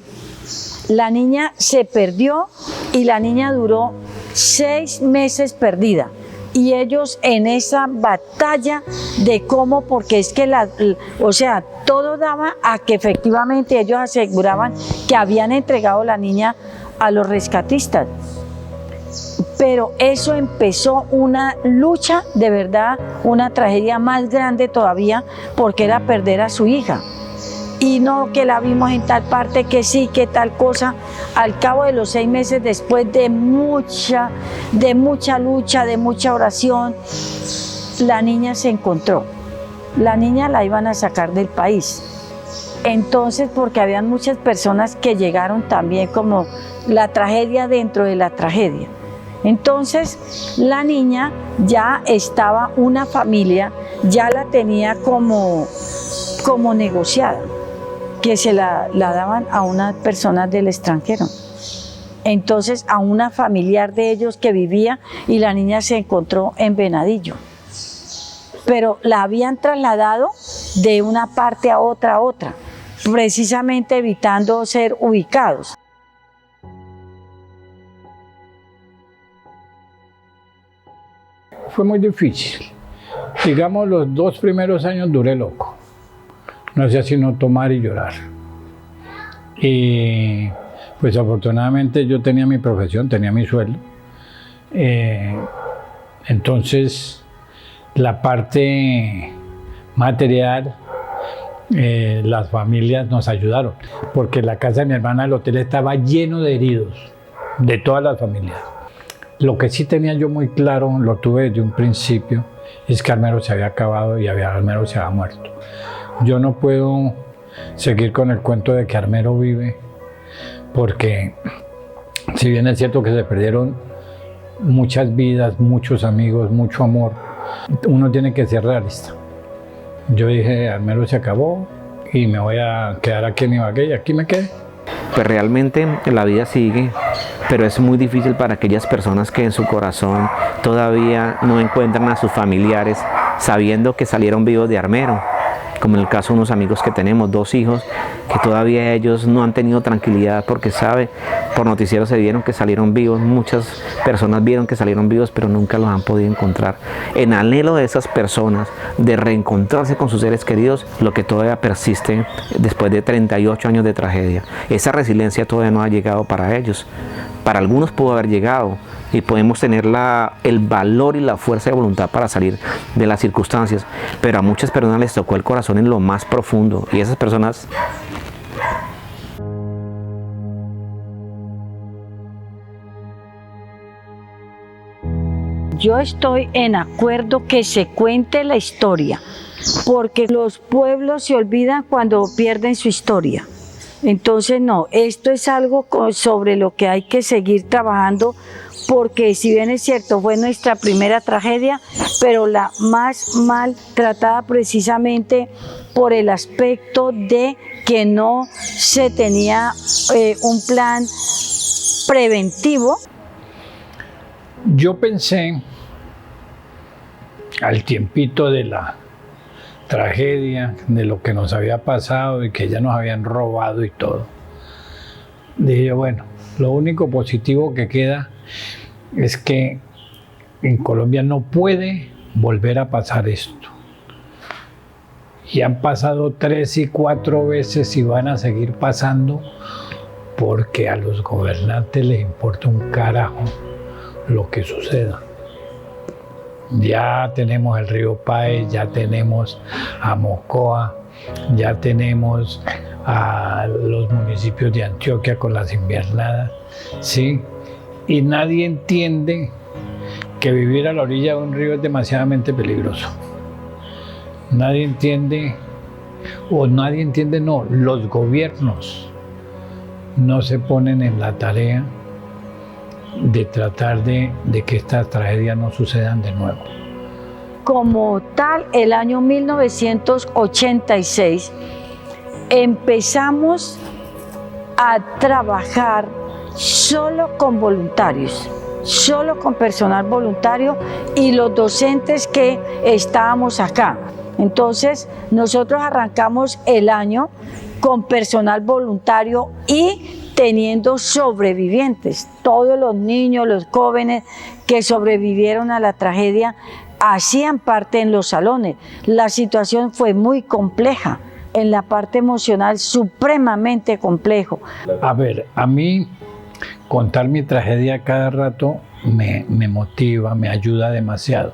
La niña se perdió y la niña duró 6 meses perdida. Y ellos en esa batalla de cómo, porque es que o sea, todo daba a que efectivamente ellos aseguraban que habían entregado la niña a los rescatistas. Pero eso empezó una lucha, de verdad, una tragedia más grande todavía, porque era perder a su hija. Y no que la vimos en tal parte, que sí, que tal cosa. Al cabo de los 6 meses, después de mucha lucha, de mucha oración, la niña se encontró. La niña la iban a sacar del país. Entonces, porque habían muchas personas que llegaron también como la tragedia dentro de la tragedia. Entonces, la niña ya estaba, una familia ya la tenía como negociada, que se la daban a unas personas del extranjero. Entonces a una familiar de ellos que vivía, y la niña se encontró en Venadillo. Pero la habían trasladado de una parte a otra, precisamente evitando ser ubicados. Fue muy difícil. Digamos, los 2 primeros años duré loco. No hacía sino tomar y llorar. Y pues afortunadamente yo tenía mi profesión, tenía mi sueldo. Entonces la parte material, las familias nos ayudaron, porque la casa de mi hermana, el hotel estaba lleno de heridos, de todas las familias. Lo que sí tenía yo muy claro, lo tuve desde un principio, es que Armero se había acabado y Armero se había muerto. Yo no puedo seguir con el cuento de que Armero vive, porque si bien es cierto que se perdieron muchas vidas, muchos amigos, mucho amor, uno tiene que ser realista. Yo dije, Armero se acabó y me voy a quedar aquí en Ibagué y aquí me quedé. Pues realmente la vida sigue, pero es muy difícil para aquellas personas que en su corazón todavía no encuentran a sus familiares sabiendo que salieron vivos de Armero, como en el caso de unos amigos que tenemos, 2 hijos, que todavía ellos no han tenido tranquilidad porque por noticieros se vieron que salieron vivos, muchas personas vieron que salieron vivos, pero nunca los han podido encontrar. En anhelo de esas personas de reencontrarse con sus seres queridos, lo que todavía persiste después de 38 años de tragedia. Esa resiliencia todavía no ha llegado para ellos. Para algunos pudo haber llegado, y podemos tener el valor y la fuerza de voluntad para salir de las circunstancias, pero a muchas personas les tocó el corazón en lo más profundo, y esas personas... Yo estoy en acuerdo que se cuente la historia, porque los pueblos se olvidan cuando pierden su historia. Entonces no, esto es algo sobre lo que hay que seguir trabajando, porque si bien es cierto, fue nuestra primera tragedia, pero la más mal tratada precisamente por el aspecto de que no se tenía un plan preventivo. Yo pensé, al tiempito de la tragedia, de lo que nos había pasado y que ya nos habían robado y todo, dije yo, bueno, lo único positivo que queda es que en Colombia no puede volver a pasar esto. Y han pasado 3 y 4 veces y van a seguir pasando, porque a los gobernantes les importa un carajo lo que suceda. Ya tenemos el río Páez, ya tenemos a Mocoa, ya tenemos a los municipios de Antioquia con las invernadas, ¿sí? Y nadie entiende que vivir a la orilla de un río es demasiadamente peligroso. Nadie entiende, no, los gobiernos no se ponen en la tarea de tratar de que estas tragedias no sucedan de nuevo. Como tal, el año 1986 empezamos a trabajar solo con voluntarios, solo con personal voluntario y los docentes que estábamos acá. Entonces, nosotros arrancamos el año con personal voluntario y teniendo sobrevivientes. Todos los niños, los jóvenes que sobrevivieron a la tragedia hacían parte en los salones. La situación fue muy compleja, en la parte emocional supremamente complejo. A ver, a mí contar mi tragedia cada rato me motiva, me ayuda demasiado.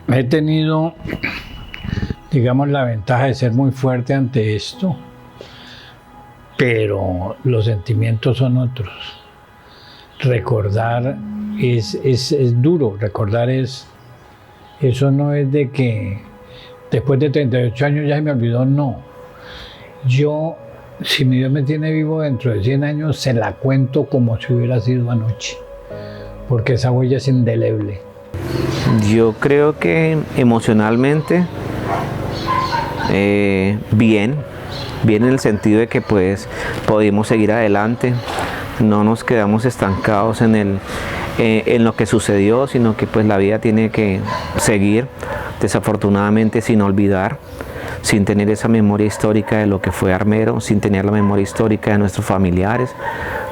He tenido, digamos, la ventaja de ser muy fuerte ante esto, pero los sentimientos son otros. Recordar es duro, recordar eso no es de que después de 38 años ya se me olvidó, no. Yo, si mi Dios me tiene vivo dentro de 100 años, se la cuento como si hubiera sido anoche, porque esa huella es indeleble. Yo creo que emocionalmente, bien en el sentido de que pues pudimos seguir adelante, no nos quedamos estancados en lo que sucedió, sino que pues la vida tiene que seguir, desafortunadamente sin olvidar, sin tener esa memoria histórica de lo que fue Armero, sin tener la memoria histórica de nuestros familiares,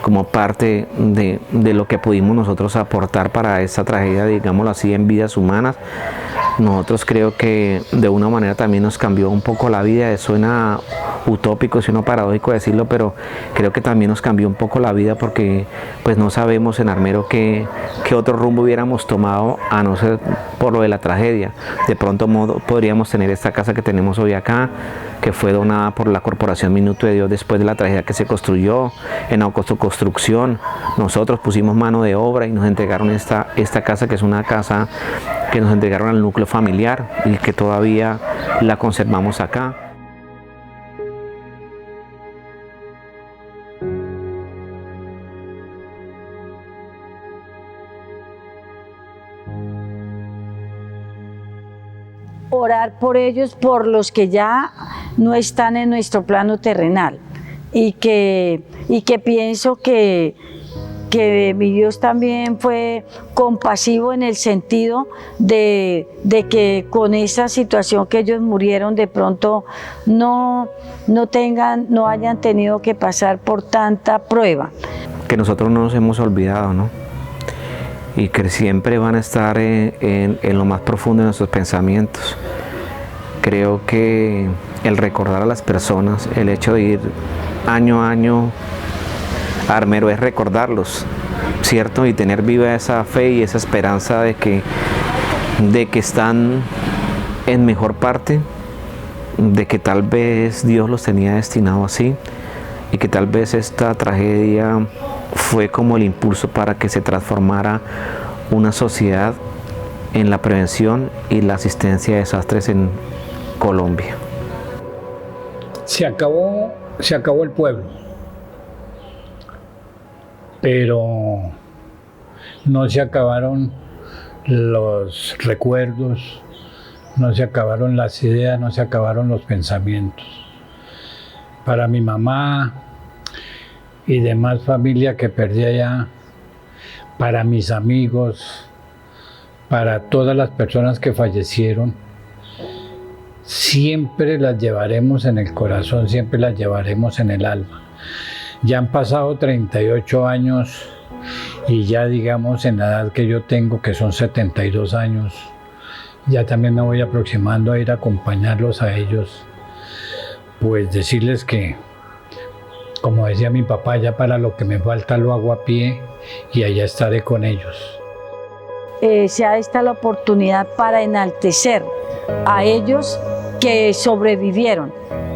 como parte de lo que pudimos nosotros aportar para esta tragedia, digámoslo así, en vidas humanas. nosotros creo que de una manera también nos cambió un poco la vida. Suena utópico, suena paradójico decirlo, pero creo que también nos cambió un poco la vida porque pues no sabemos en Armero qué otro rumbo hubiéramos tomado a no ser por lo de la tragedia. De pronto podríamos tener esta casa que tenemos hoy acá, que fue donada por la Corporación Minuto de Dios después de la tragedia que se construyó. En la construcción nosotros pusimos mano de obra y nos entregaron esta casa, que es una casa que nos entregaron al núcleo familiar y que todavía la conservamos acá. Orar por ellos, por los que ya no están en nuestro plano terrenal, y que pienso que mi Dios también fue compasivo en el sentido de que con esa situación que ellos murieron de pronto no hayan tenido que pasar por tanta prueba. Que nosotros no nos hemos olvidado, ¿no? Y que siempre van a estar en lo más profundo de nuestros pensamientos. Creo que el recordar a las personas, el hecho de ir año a año a Armero es recordarlos, ¿cierto? Y tener viva esa fe y esa esperanza de que están en mejor parte, de que tal vez Dios los tenía destinado así y que tal vez esta tragedia fue como el impulso para que se transformara una sociedad en la prevención y la asistencia a desastres en Colombia. Se acabó el pueblo, pero no se acabaron los recuerdos, no se acabaron las ideas, no se acabaron los pensamientos. Para mi mamá y demás familia que perdí allá, para mis amigos, para todas las personas que fallecieron, siempre las llevaremos en el corazón, siempre las llevaremos en el alma. Ya han pasado 38 años y ya digamos en la edad que yo tengo, que son 72 años, ya también me voy aproximando a ir a acompañarlos a ellos, pues decirles que, como decía mi papá, ya para lo que me falta lo hago a pie y allá estaré con ellos. Sea esta la oportunidad para enaltecer a ellos que sobrevivieron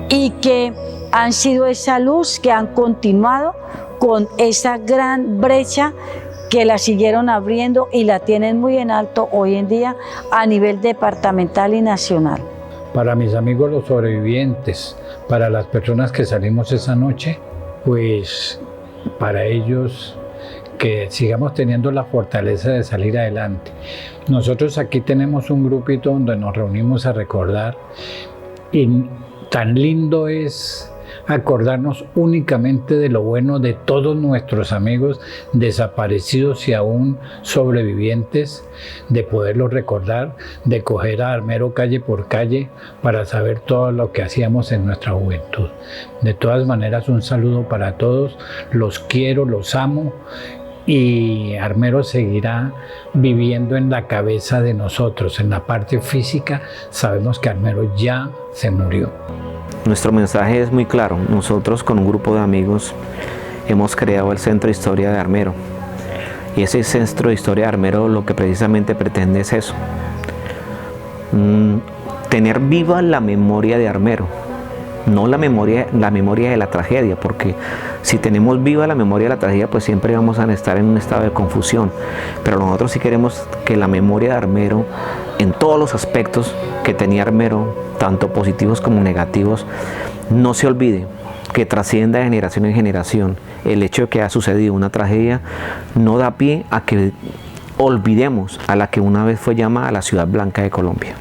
y que han sido esa luz, que han continuado con esa gran brecha que la siguieron abriendo y la tienen muy en alto hoy en día a nivel departamental y nacional. Para mis amigos los sobrevivientes, para las personas que salimos esa noche, pues para ellos que sigamos teniendo la fortaleza de salir adelante. Nosotros aquí tenemos un grupito donde nos reunimos a recordar y tan lindo es acordarnos únicamente de lo bueno de todos nuestros amigos desaparecidos y aún sobrevivientes, de poderlos recordar, de coger a Armero calle por calle para saber todo lo que hacíamos en nuestra juventud. De todas maneras, un saludo para todos, los quiero, los amo, y Armero seguirá viviendo en la cabeza de nosotros. En la parte física sabemos que Armero ya se murió. Nuestro mensaje es muy claro. Nosotros con un grupo de amigos hemos creado el Centro de Historia de Armero. Y ese Centro de Historia de Armero lo que precisamente pretende es eso. Tener viva la memoria de Armero. No la memoria de la tragedia, porque si tenemos viva la memoria de la tragedia, pues siempre vamos a estar en un estado de confusión. Pero nosotros sí queremos que la memoria de Armero, en todos los aspectos que tenía Armero, tanto positivos como negativos, no se olvide, que trascienda de generación en generación. El hecho de que ha sucedido una tragedia no da pie a que olvidemos a la que una vez fue llamada la Ciudad Blanca de Colombia.